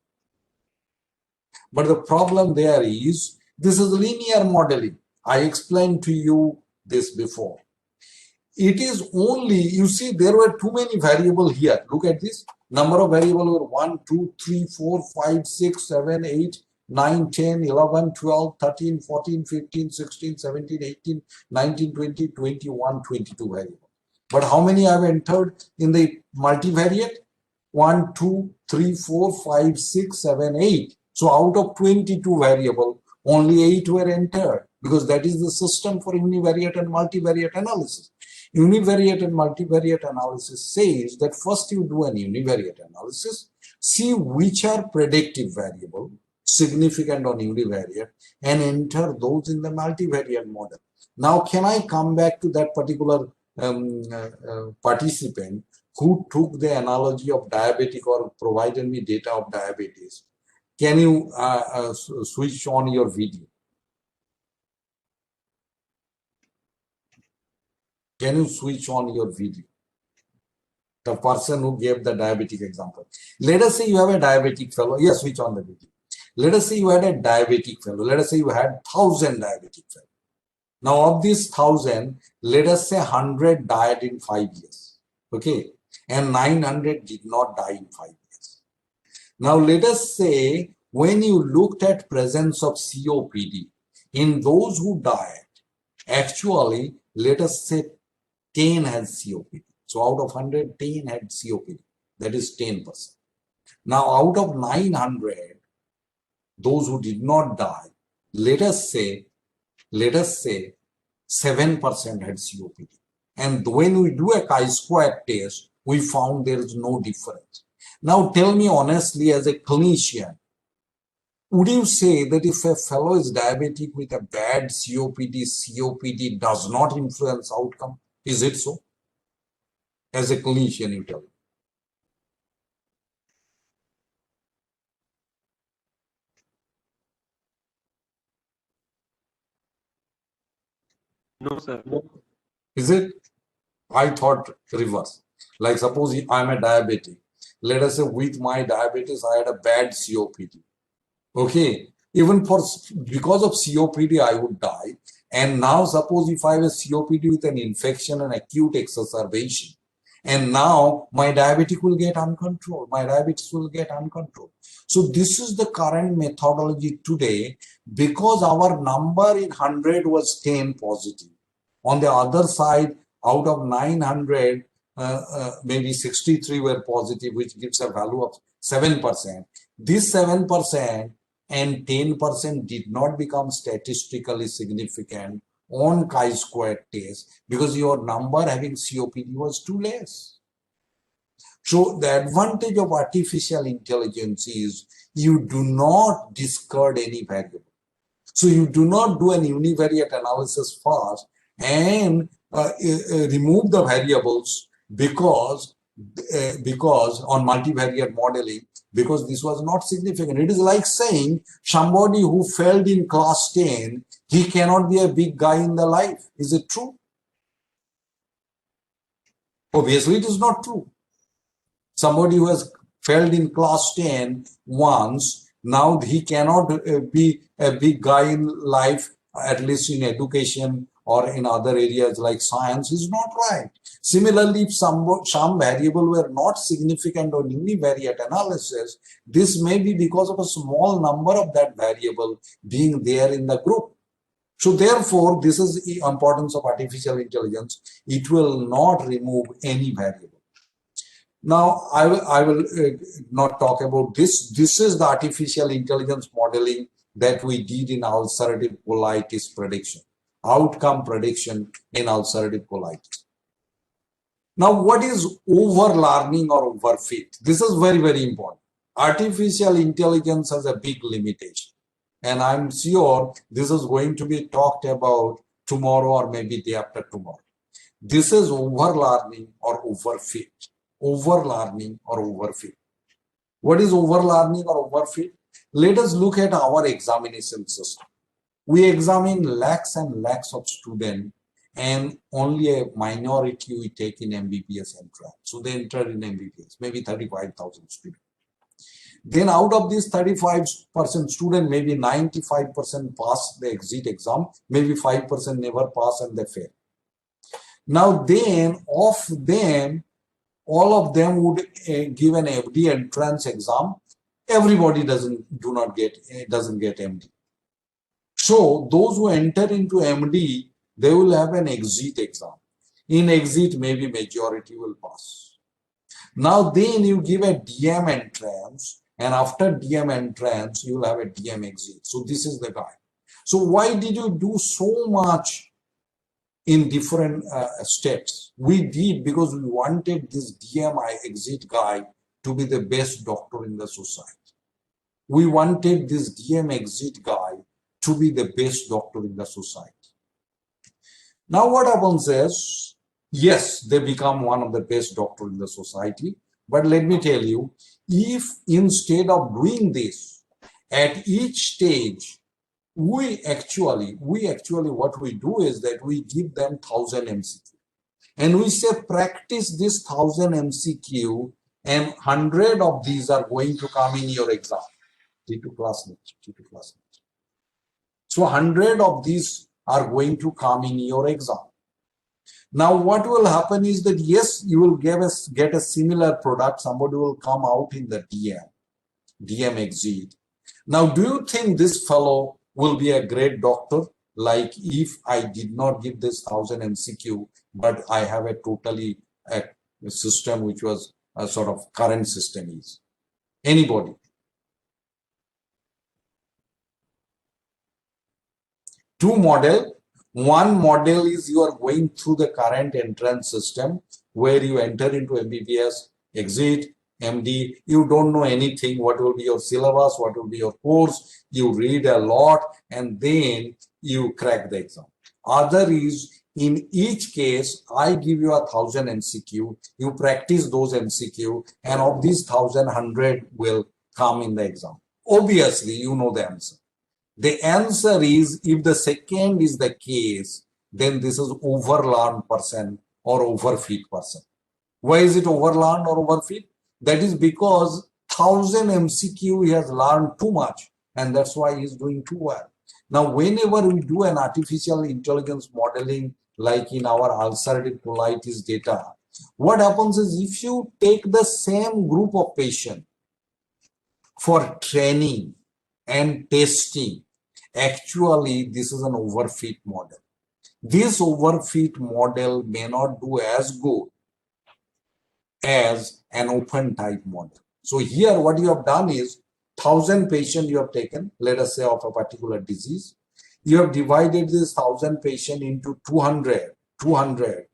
But the problem there is, this is linear modeling. I explained to you this before. It is only, you see, there were too many variables here. Look at this. Number of variables were 1, 2, 3, 4, 5, 6, 7, 8, 9, 10, 11, 12, 13, 14, 15, 16, 17, 18, 19, 20, 21, 22 variables. But how many I have entered in the multivariate? 1, 2, 3, 4, 5, 6, 7, 8. So out of 22 variables, only 8 were entered, because that is the system for univariate and multivariate analysis. Univariate and multivariate analysis says that first you do an univariate analysis, see which are predictive variable, significant on univariate, and enter those in the multivariate model. Now, can I come back to that particular participant who took the analogy of diabetic or provided me data of diabetes? Can you switch on your video? Can you switch on your video? The person who gave the diabetic example. Let us say you have a diabetic fellow. Yes, switch on the video. Let us say you had a diabetic fellow. Let us say you had 1,000 diabetic fellows. Now, of these 1,000, let us say 100 died in 5 years. Okay. And 900 did not die in 5 years. Now, let us say when you looked at presence of COPD in those who died, actually, let us say 10 had COPD. So out of 100, 10 had COPD. That is 10%. Now, out of 900, those who did not die, let us say 7% had COPD. And when we do a chi-square test, we found there is no difference. Now, tell me honestly, as a clinician, would you say that if a fellow is diabetic with a bad COPD does not influence outcome? Is it so? As a clinician, you tell me. No, sir. Is it? I thought reverse. Like suppose I'm a diabetic. Let us say with my diabetes, I had a bad COPD. Okay. Even because of COPD, I would die. And now suppose if I have a COPD with an infection and acute exacerbation, and now my diabetic will get uncontrolled. My diabetes will get uncontrolled. So this is the current methodology today, because our number in 100 was 10 positive. On the other side, out of 900, maybe 63 were positive, which gives a value of 7%. This 7% and 10% did not become statistically significant on chi-square test because your number having COPD was too less. So the advantage of artificial intelligence is you do not discard any variable. So you do not do an univariate analysis first and remove the variables because on multivariate modeling, because this was not significant. It is like saying somebody who failed in class 10, he cannot be a big guy in the life. Is it true? Obviously, it is not true. Somebody who has failed in class 10 once, now he cannot be a big guy in life, at least in education or in other areas like science, is not right. Similarly, if some variable were not significant on univariate analysis, this may be because of a small number of that variable being there in the group. So therefore, this is the importance of artificial intelligence. It will not remove any variable. Now, I will not talk about this. This is the artificial intelligence modeling that we did in ulcerative colitis prediction, outcome prediction in ulcerative colitis. Now, what is overlearning or overfit? This is very, very important. Artificial intelligence has a big limitation. And I'm sure this is going to be talked about tomorrow or maybe day after tomorrow. This is overlearning or overfit. Overlearning or overfit. What is overlearning or overfit? Let us look at our examination system. We examine lakhs and lakhs of students and only a minority we take in MBBS entrance. So they enter in MBBS, maybe 35,000 students. Then out of these 35% student, maybe 95% pass the exit exam, maybe 5% never pass and they fail. Now then, of them, all of them would give an FD entrance exam. Everybody doesn't get MD. So those who enter into MD, they will have an exit exam. In exit, maybe majority will pass. Now then you give a DM entrance, and after DM entrance, you will have a DM exit. So this is the guy. So why did you do so much in different steps? We did because we wanted this DMI exit guy to be the best doctor in the society. We wanted this DM exit guy to be the best doctor in the society. Now what happens is, yes, they become one of the best doctor in the society. But let me tell you, if instead of doing this, at each stage, we actually what we do is that we give them 1,000 MCQ. And we say practice this 1,000 MCQ and 100 of these are going to come in your exam. T2 classmates. So 100 of these are going to come in your exam. Now what will happen is that yes, you will get a similar product. Somebody will come out in the DM exit. Now do you think this fellow will be a great doctor? Like if I did not give this 1,000 MCQ, but I have a totally system which was a sort of current system is. Anybody? Two model. One model is you are going through the current entrance system where you enter into MBBS, exit, MD. You don't know anything. What will be your syllabus? What will be your course? You read a lot and then you crack the exam. Other is in each case, I give you 1,000 MCQ. You practice those MCQ and of these 1,000, 100 will come in the exam. Obviously, you know the answer. The answer is, if the second is the case, then this is overlearned person or overfit person. Why is it overlearned or overfit? That is because 1,000 MCQ he has learned too much and that's why he's doing too well. Now, whenever we do an artificial intelligence modeling, like in our ulcerative colitis data, what happens is if you take the same group of patients for training and testing, actually, this is an overfit model. This overfit model may not do as good as an open type model. So here what you have done is 1,000 patients you have taken, let us say of a particular disease. You have divided this 1,000 patient into 200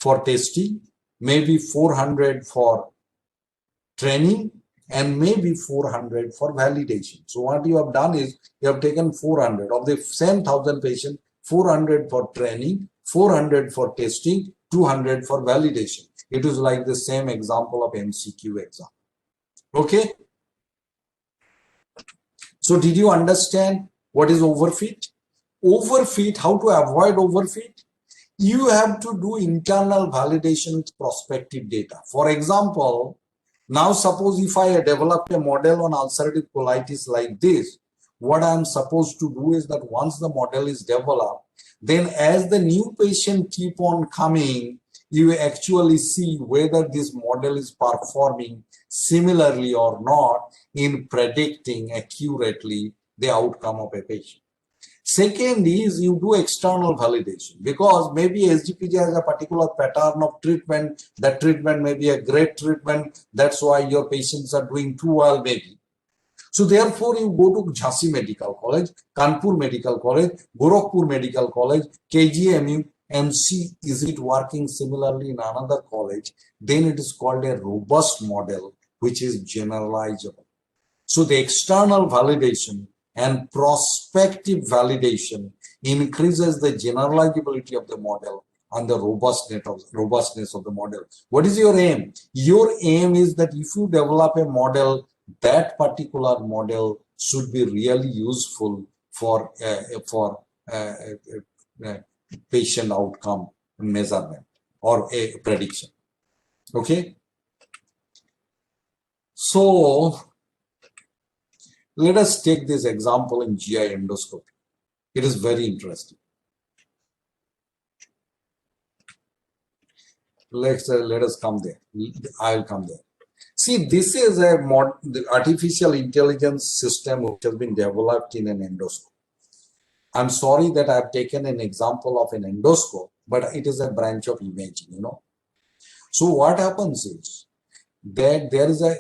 for testing, maybe 400 for training, and maybe 400 for validation. So what you have done is you have taken 400 of the same 1,000 patients, 400 for training, 400 for testing, 200 for validation. It is like the same example of MCQ exam. Okay. So did you understand what is overfit? Overfit, how to avoid overfit? You have to do internal validation with prospective data. For example, now suppose if I developed a model on ulcerative colitis like this, what I'm supposed to do is that once the model is developed, then as the new patient keep on coming, you actually see whether this model is performing similarly or not in predicting accurately the outcome of a patient. Second is you do external validation, because maybe SGPG has a particular pattern of treatment. That treatment may be a great treatment. That's why your patients are doing too well maybe. So therefore you go to Jhansi Medical College, Kanpur Medical College, Gorakhpur Medical College, KGMU, and see is it working similarly in another college. Then it is called a robust model, which is generalizable. So the external validation and prospective validation increases the generalizability of the model and the robustness of the model. What is your aim? Your aim is that if you develop a model, that particular model should be really useful uh, patient outcome measurement or a prediction. Okay. So let us take this example in GI endoscopy. It is very interesting. Let us come there. I will come there. See, this is the artificial intelligence system which has been developed in an endoscope. I'm sorry that I've taken an example of an endoscope, but it is a branch of imaging, you know. So what happens is that there is a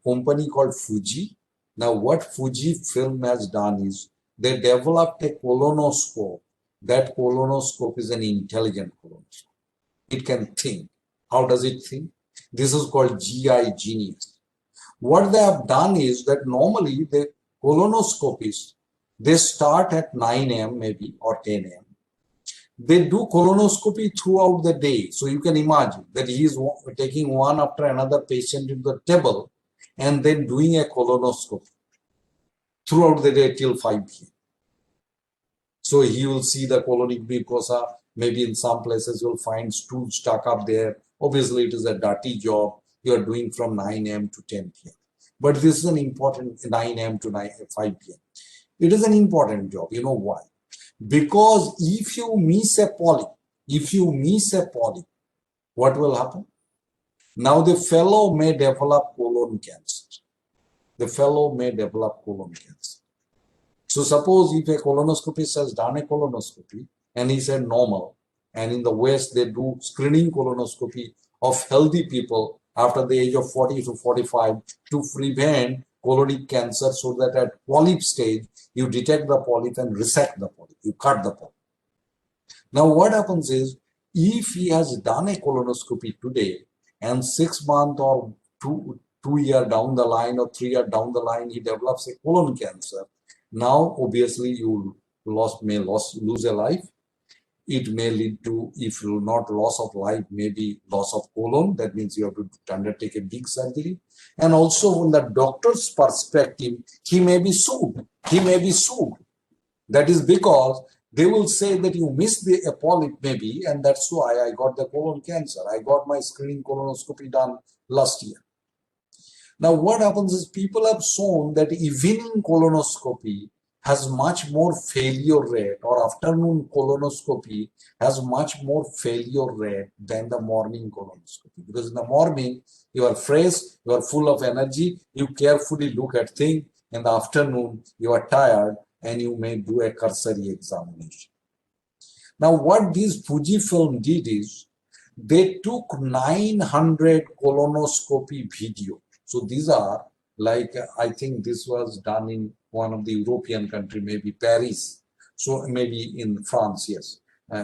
company called Fuji. Now what Fujifilm has done is they developed a colonoscope. That colonoscope is an intelligent colonoscope. It can think. How does it think? This is called GI Genius. What they have done is that normally the colonoscopists, they start at 9 a.m. maybe or 10 a.m. They do colonoscopy throughout the day. So you can imagine that he is taking one after another patient into the table and then doing a colonoscopy throughout the day till 5 p.m. So he will see the colonic mucosa. Maybe in some places you'll find stool stuck up there. Obviously, it is a dirty job you are doing from 9 a.m. to 10 p.m. But this is an important 9 a.m. to 5 p.m. It is an important job. You know why? Because if you miss a polyp, what will happen? Now the fellow may develop colon cancer. So suppose if a colonoscopist has done a colonoscopy and he said normal, and in the West they do screening colonoscopy of healthy people after the age of 40 to 45 to prevent colonic cancer, so that at polyp stage you detect the polyp and resect the polyp, you cut the polyp. Now what happens is, if he has done a colonoscopy today and 6 months or 2 years down the line or 3 years down the line he develops a colon cancer, now obviously you may lose a life. It may lead to, if not loss of life, maybe loss of colon. That means you have to undertake a big surgery. And also from the doctor's perspective, he may be sued. That is because they will say that you missed a polyp maybe, and that's why I got the colon cancer. I got my screening colonoscopy done last year. Now what happens is, people have shown that evening colonoscopy has much more failure rate, or afternoon colonoscopy has much more failure rate than the morning colonoscopy. Because in the morning, you are fresh, you are full of energy, you carefully look at things. In the afternoon, you are tired and you may do a cursory examination. Now what this Fujifilm did is, they took 900 colonoscopy video. So these are like, I think this was done in one of the European country, maybe Paris. So maybe in France, yes.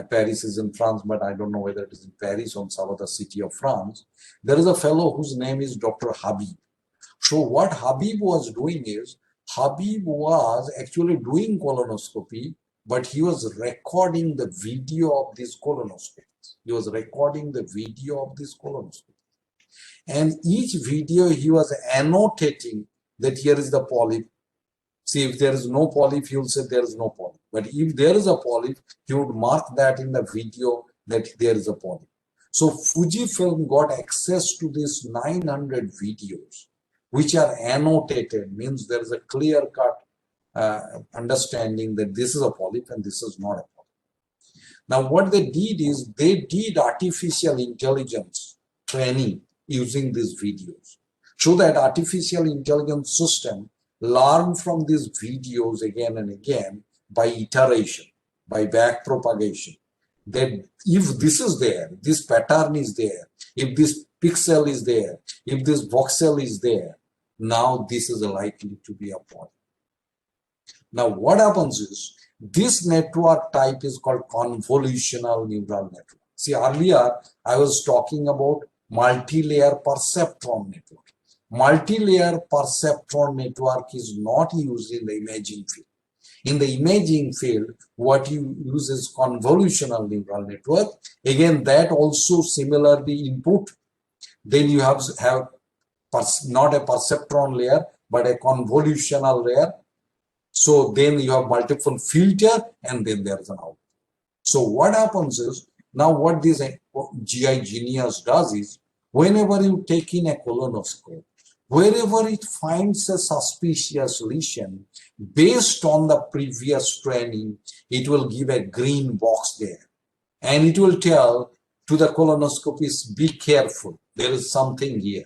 Paris is in France, but I don't know whether it is in Paris or some other city of France. There is a fellow whose name is Dr. Habib. So what Habib was doing is, Habib was actually doing colonoscopy, but he was recording the video of these colonoscopies. And each video he was annotating that here is the polyp. See, if there is no polyp, he will say there is no polyp. But if there is a polyp, he would mark that in the video that there is a polyp. So Fujifilm got access to these 900 videos, which are annotated, means there is a clear-cut understanding that this is a polyp and this is not a polyp. Now what they did is, they did artificial intelligence training using these videos, so that artificial intelligence system learn from these videos again and again by iteration, by back propagation, that if this is there, this pattern is there, if this pixel is there, if this voxel is there, now this is likely to be a polyp. Now what happens is, this network type is called convolutional neural network. See, earlier I was talking about multi-layer perceptron network. Multi-layer perceptron network is not used in the imaging field. In the imaging field, what you use is convolutional neural network. Again, that also similarly input. Then you have not a perceptron layer, but a convolutional layer. So then you have multiple filter and then there is an output. So what happens is, now what this GI Genius does is, whenever you take in a colonoscope, wherever it finds a suspicious lesion, based on the previous training, it will give a green box there. And it will tell to the colonoscopist, be careful, there is something here.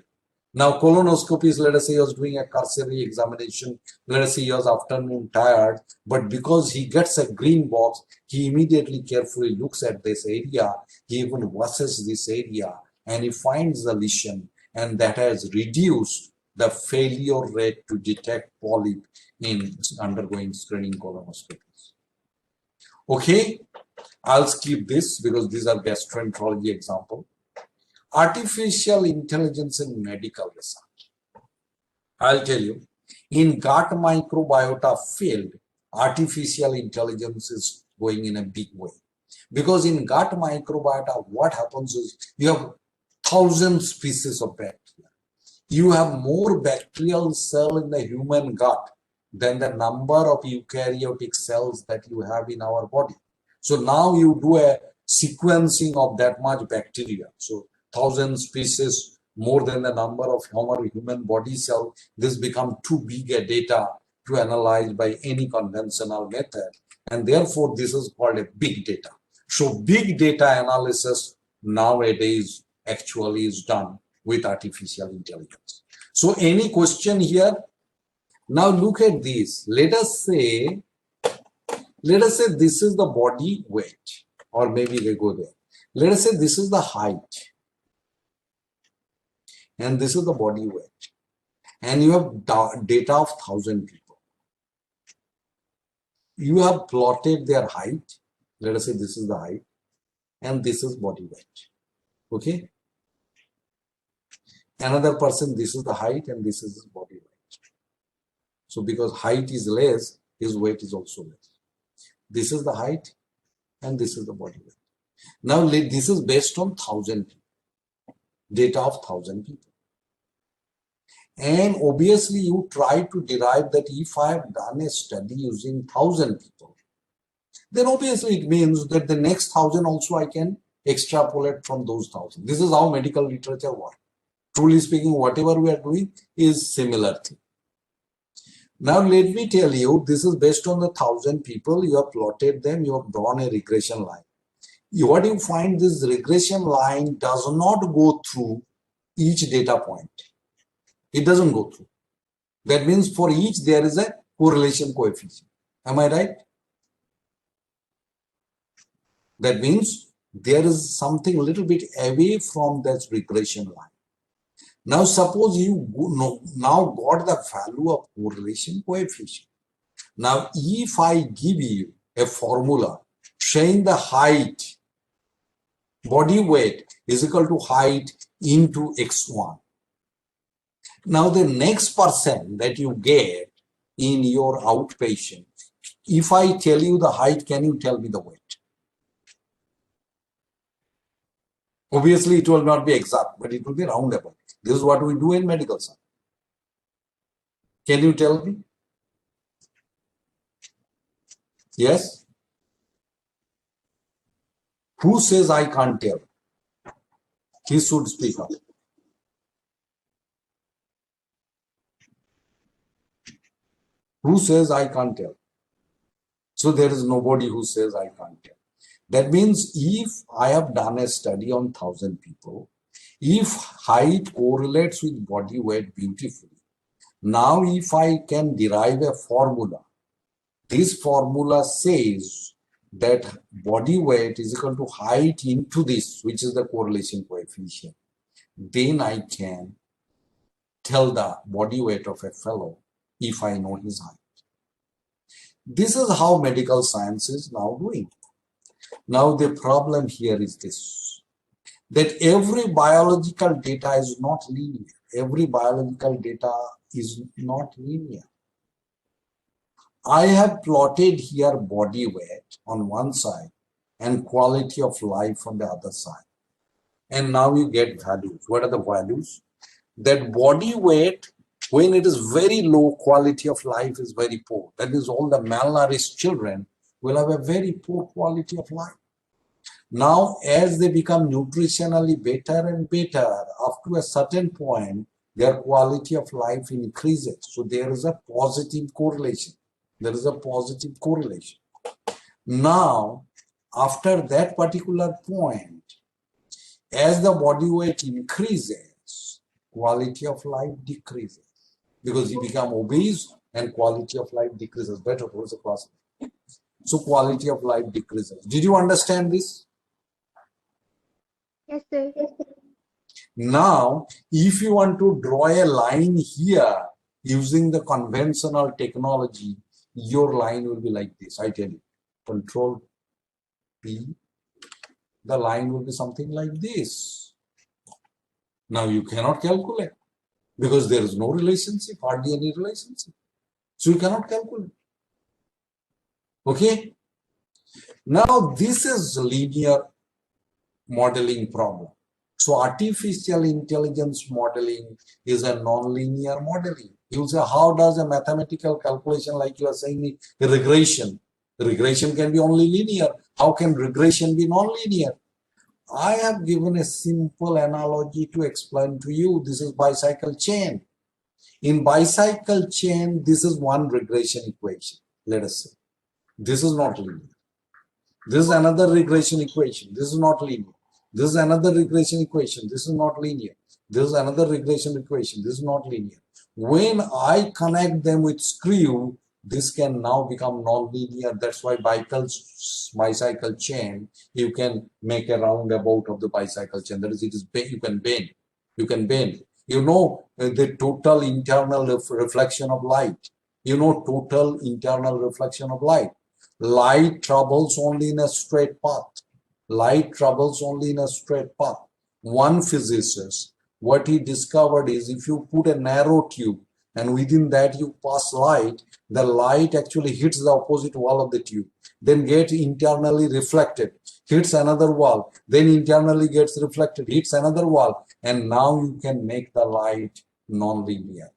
Now colonoscopist, let us say he was doing a cursory examination, let us say he was afternoon tired, but because he gets a green box, he immediately carefully looks at this area, he even washes this area, and he finds the lesion, and that has reduced the failure rate to detect polyp in undergoing screening colonoscopies. Okay, I'll skip this because these are gastroenterology example. Artificial intelligence in medical research. I'll tell you, in gut microbiota field, artificial intelligence is going in a big way. Because in gut microbiota, what happens is you have 1,000 species of bacteria. You have more bacterial cell in the human gut than the number of eukaryotic cells that you have in our body. So now you do a sequencing of that much bacteria. So 1,000 species, more than the number of human body cell, this become too big a data to analyze by any conventional method. And therefore, this is called a big data. So big data analysis nowadays actually is done with artificial intelligence. So any question here? Now look at this. Let us say this is the body weight, or maybe they go there. Let us say this is the height, and this is the body weight, and you have data of 1,000 people. You have plotted their height. Let us say this is the height, and this is body weight. Okay. Another person, this is the height, and this is his body weight. So because height is less, his weight is also less. This is the height, and this is the body weight. Now this is based on 1,000 people, data of 1,000 people. And obviously you try to derive that if I have done a study using 1,000 people, then obviously it means that the next 1,000 also I can extrapolate from those 1,000. This is how medical literature works. Truly speaking, whatever we are doing is similar thing. Now let me tell you, this is based on the 1,000 people, you have plotted them, you have drawn a regression line. What you find, this regression line does not go through each data point. It doesn't go through. That means for each there is a correlation coefficient. Am I right? That means there is something a little bit away from that regression line. Now suppose you now got the value of correlation coefficient. Now if I give you a formula showing the height, body weight is equal to height into x1. Now the next person that you get in your outpatient, if I tell you the height, can you tell me the weight? Obviously it will not be exact, but it will be roundabout. This is what we do in medical science. Can you tell me? Yes? Who says I can't tell? He should speak up. Who says I can't tell? So there is nobody who says I can't tell. That means if I have done a study on 1,000 people, if height correlates with body weight beautifully, now if I can derive a formula, this formula says that body weight is equal to height into this, which is the correlation coefficient, then I can tell the body weight of a fellow if I know his height. This is how medical science is now doing. Now the problem here is this, that every biological data is not linear. Every biological data is not linear. I have plotted here body weight on one side and quality of life on the other side. And now you get values. What are the values? That body weight When it is very low, quality of life is very poor. That means all the malnourished children will have a very poor quality of life. Now, as they become nutritionally better and better, up to a certain point, their quality of life increases. So there is a positive correlation. There is a positive correlation. Now, after that particular point, as the body weight increases, quality of life decreases because you become obese and quality of life decreases. Better towards the class. So quality of life decreases. Did you understand this? Yes, sir. Now, if you want to draw a line here using the conventional technology, your line will be like this. I tell you, Control P. The line will be something like this. Now you cannot calculate because there is no relationship, hardly any relationship. So you cannot calculate. Okay? Now this is linear modeling problem. So artificial intelligence modeling is a non-linear modeling. You'll say, how does a mathematical calculation, like you are saying, regression? Regression can be only linear. How can regression be non-linear? I have given a simple analogy to explain to you. This is bicycle chain. In bicycle chain, this is one regression equation, let us say. This is not linear. This is another regression equation. This is not linear. This is another regression equation. This is not linear. This is another regression equation. This is not linear. When I connect them with screw, this can now become non-linear. That's why bicycle chain, you can make a roundabout of the bicycle chain. That is, you can bend. You can bend. You know the total internal reflection of light. You know total internal reflection of light. Light travels only in a straight path. Light travels only in a straight path. One physicist, what he discovered is if you put a narrow tube and within that you pass light, the light actually hits the opposite wall of the tube, then gets internally reflected, hits another wall, then internally gets reflected, hits another wall, and now you can make the light non-linear.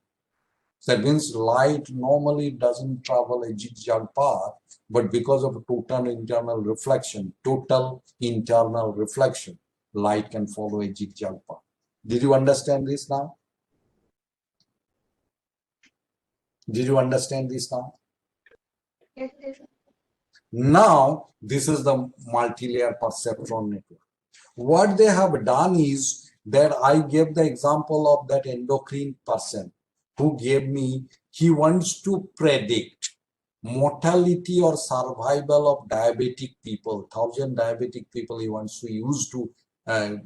That means light normally doesn't travel a zigzag path, but because of total internal reflection, light can follow a zigzag path. Did you understand this now? Did you understand this now? Yes, sir. Now, this is the multi-layer perceptron network. What they have done is that I gave the example of that endocrine person who gave me, he wants to predict mortality or survival of diabetic people, 1,000 diabetic people he wants to use to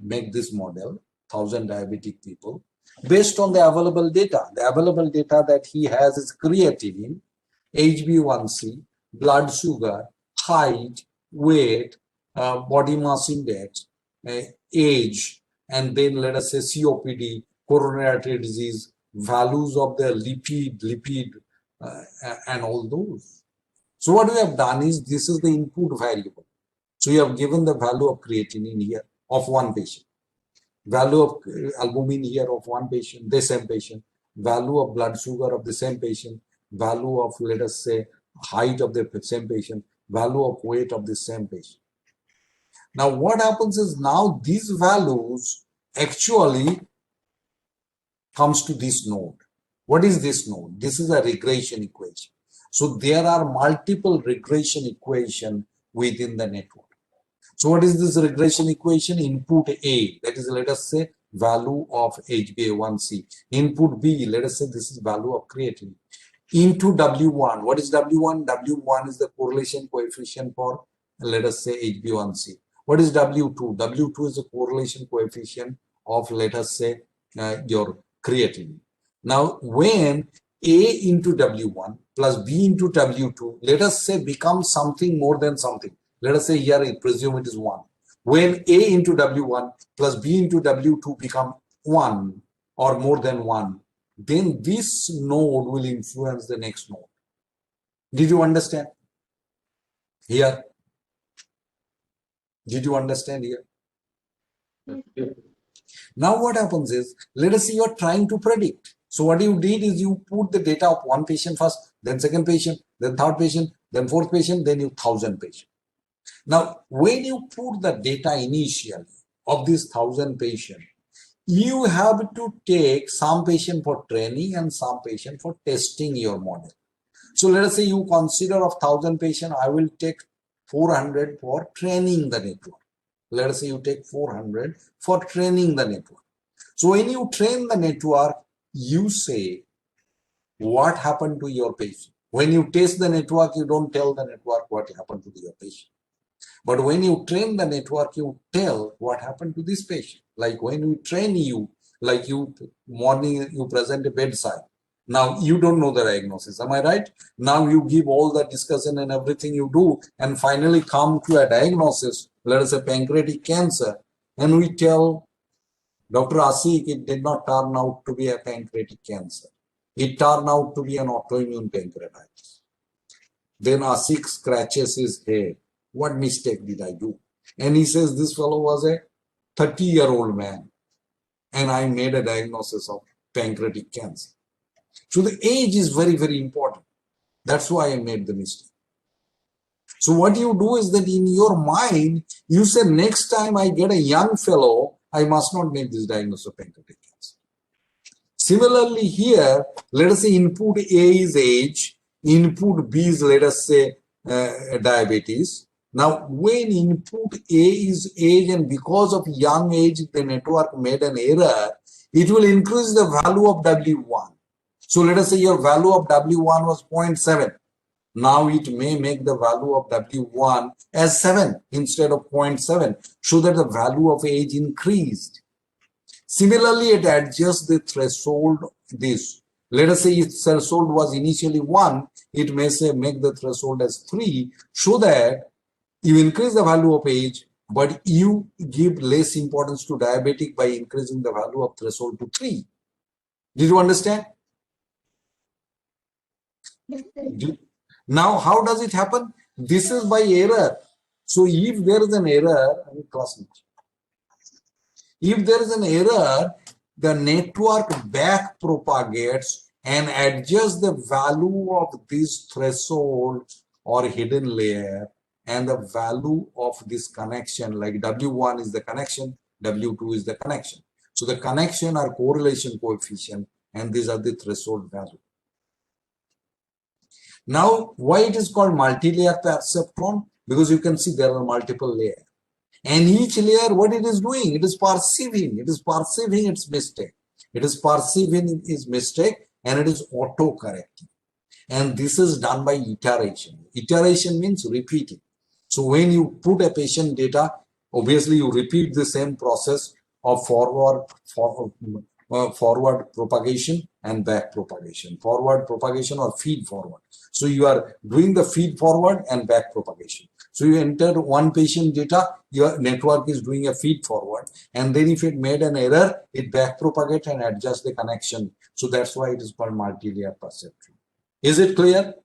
make this model, 1,000 diabetic people, based on the available data. The available data that he has is creatinine, HbA1c, blood sugar, height, weight, body mass index, age, and then let us say COPD, coronary artery disease, values of the lipid, and all those. So what we have done is this is the input variable. So you have given the value of creatinine here of one patient, value of albumin here of one patient, the same patient, value of blood sugar of the same patient, value of, let us say, height of the same patient, value of weight of the same patient. Now what happens is now these values actually comes to this node. What is this node? This is a regression equation. So there are multiple regression equations within the network. So what is this regression equation? Input A, that is, let us say, value of HbA1c. Input B, let us say this is value of creatinine. Into W1, what is W1? W1 is the correlation coefficient for, let us say, HbA1c. What is W2? W2 is the correlation coefficient of, let us say, your creatinine. Now, when A into W1 plus B into W2, let us say, becomes something more than something. Let us say here, I presume it is 1. When A into W1 plus B into W2 become 1 or more than 1, then this node will influence the next node. Did you understand? Here? Did you understand here? Yes. Now what happens is, let us say you are trying to predict. So what you did is you put the data of one patient first, then second patient, then third patient, then fourth patient, then you 1,000 patients. Now, when you put the data initially of this 1,000 patients, you have to take some patient for training and some patient for testing your model. So let us say you consider of 1,000 patients, I will take 400 for training the network. Let us say you take 400 for training the network. So when you train the network, you say what happened to your patient. When you test the network, you don't tell the network what happened to your patient. But when you train the network, you tell what happened to this patient. Like when we train you, like you morning, you present a bedside. Now you don't know the diagnosis, am I right? Now you give all the discussion and everything you do and finally come to a diagnosis, let us say pancreatic cancer, and we tell Dr. Asik, it did not turn out to be a pancreatic cancer. It turned out to be an autoimmune pancreatitis. Then Asik scratches his head. What mistake did I do? And he says this fellow was a 30-year-old man and I made a diagnosis of pancreatic cancer. So the age is very, very important. That's why I made the mistake. So what you do is that in your mind, you say next time I get a young fellow, I must not make this diagnosis of pancreatic cancer. Similarly here, let us say input A is age, input B is, let us say, diabetes. Now, when input A is age and because of young age, the network made an error, it will increase the value of W1. So let us say your value of W1 was 0.7. Now it may make the value of W1 as 7 instead of 0.7, so that the value of age increased. Similarly, it adjusts the threshold this. Let us say its threshold was initially 1, it may say make the threshold as 3, so that you increase the value of age, but you give less importance to diabetic by increasing the value of threshold to 3. Did you understand? Yes, sir. Now, how does it happen? This is by error. So if there is an error, if there is an error, the network back propagates and adjusts the value of this threshold or hidden layer and the value of this connection, like W1 is the connection, W2 is the connection. So the connection are correlation coefficient and these are the threshold value. Now, why it is called multi-layer perceptron? Because you can see there are multiple layers. And each layer, what it is doing? It is perceiving its mistake. It is perceiving its mistake and it is auto-correcting. And this is done by iteration. Iteration means repeating. So when you put a patient data, obviously you repeat the same process of forward propagation and back propagation. Forward propagation or feed forward. So you are doing the feed forward and back propagation. So you enter one patient data, your network is doing a feed forward, and then if it made an error, it back propagates and adjusts the connection. So that's why it is called multi-layer perceptron. Is it clear?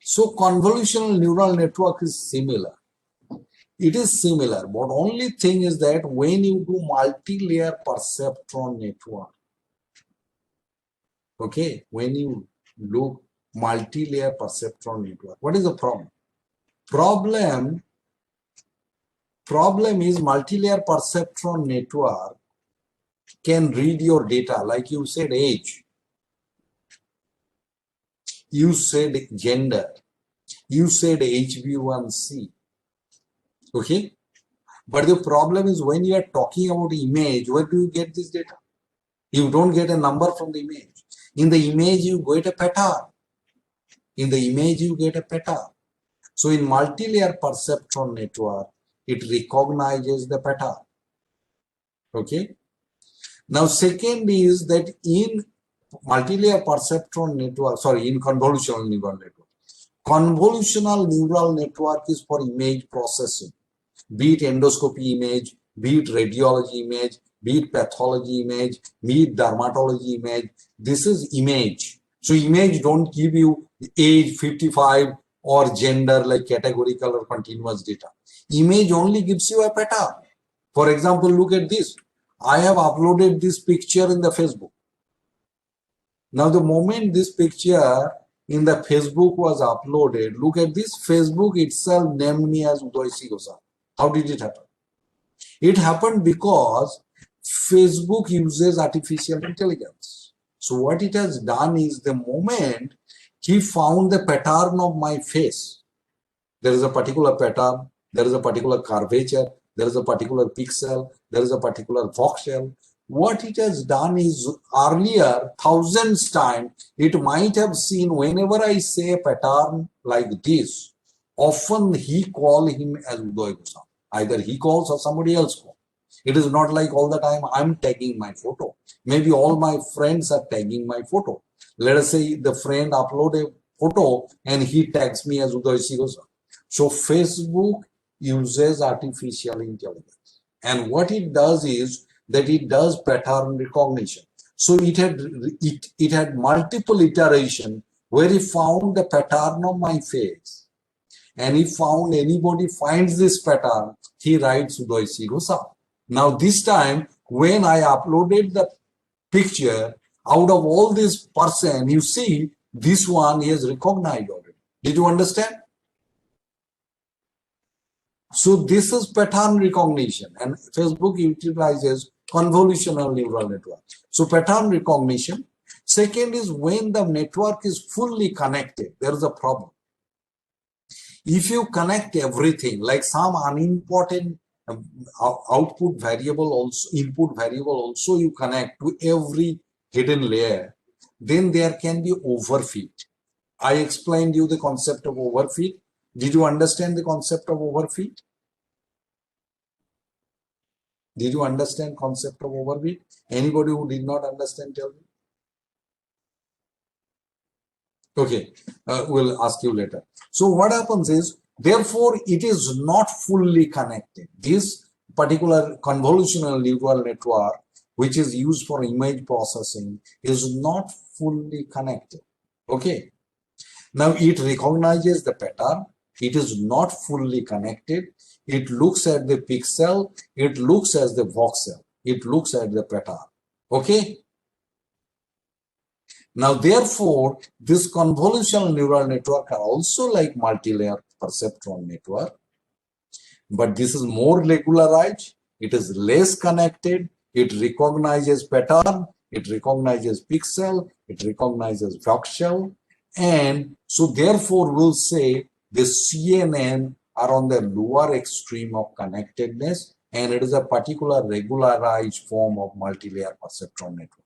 So convolutional neural network is similar. It is similar, but only thing is that when you do multi-layer perceptron network, okay, when you look multi-layer perceptron network, what is the problem? Problem is multi-layer perceptron network can read your data, like you said age, you said gender, you said HbA1c, okay? But the problem is when you are talking about image, where do you get this data? You don't get a number from the image. In the image, you get a pattern. In the image, you get a pattern. So in multi-layer perceptron network, it recognizes the pattern. Okay. Now, second is that in multi-layer perceptron network, sorry, in convolutional neural network. Convolutional neural network is for image processing, be it endoscopy image, be it radiology image, be it pathology image, be it dermatology image. This is image. So image don't give you age 55, or gender like categorical or continuous data. Image only gives you a pattern. For example, look at this. I have uploaded this picture in the Facebook. Now, the moment this picture in the Facebook was uploaded, look at this, Facebook itself named me as Uday Sigosa. How did it happen? It happened because Facebook uses artificial intelligence. So what it has done is the moment he found the pattern of my face, there is a particular pattern, there is a particular curvature, there is a particular pixel, there is a particular voxel. What it has done is earlier, thousands times, it might have seen whenever I say a pattern like this, often he call him as Uday Goswami. Either he calls or somebody else calls. It is not like all the time I'm tagging my photo. Maybe all my friends are tagging my photo. Let us say the friend upload a photo and he tags me as Uday Sigosa. So Facebook uses artificial intelligence. And what it does is that it does pattern recognition. So it had multiple iteration where it found the pattern of my face. And if found anybody finds this pattern, he writes Uday Sigosa. Now this time, when I uploaded the picture, out of all this person, you see, this one he has recognized already. Did you understand? So this is pattern recognition, and Facebook utilizes convolutional neural network. So pattern recognition. Second is when the network is fully connected, there is a problem. If you connect everything, like some unimportant output variable also, input variable also you connect to every hidden layer, then there can be overfit. I explained you the concept of overfit. Did you understand the concept of overfit? Did you understand concept of overfit? Anybody who did not understand, tell me. Okay, we'll ask you later. So what happens is, therefore, it is not fully connected. This particular convolutional neural network, which is used for image processing, is not fully connected. Okay. Now it recognizes the pattern. It is not fully connected. It looks at the pixel. It looks at the voxel. It looks at the pattern. Okay. Now, therefore, this convolutional neural network are also like multi-layer perceptron network, but this is more regularized. It is less connected. It recognizes pattern. It recognizes pixel. It recognizes voxel. And so, therefore, we'll say the CNN are on the lower extreme of connectedness, and it is a particular regularized form of multi-layer perceptron network.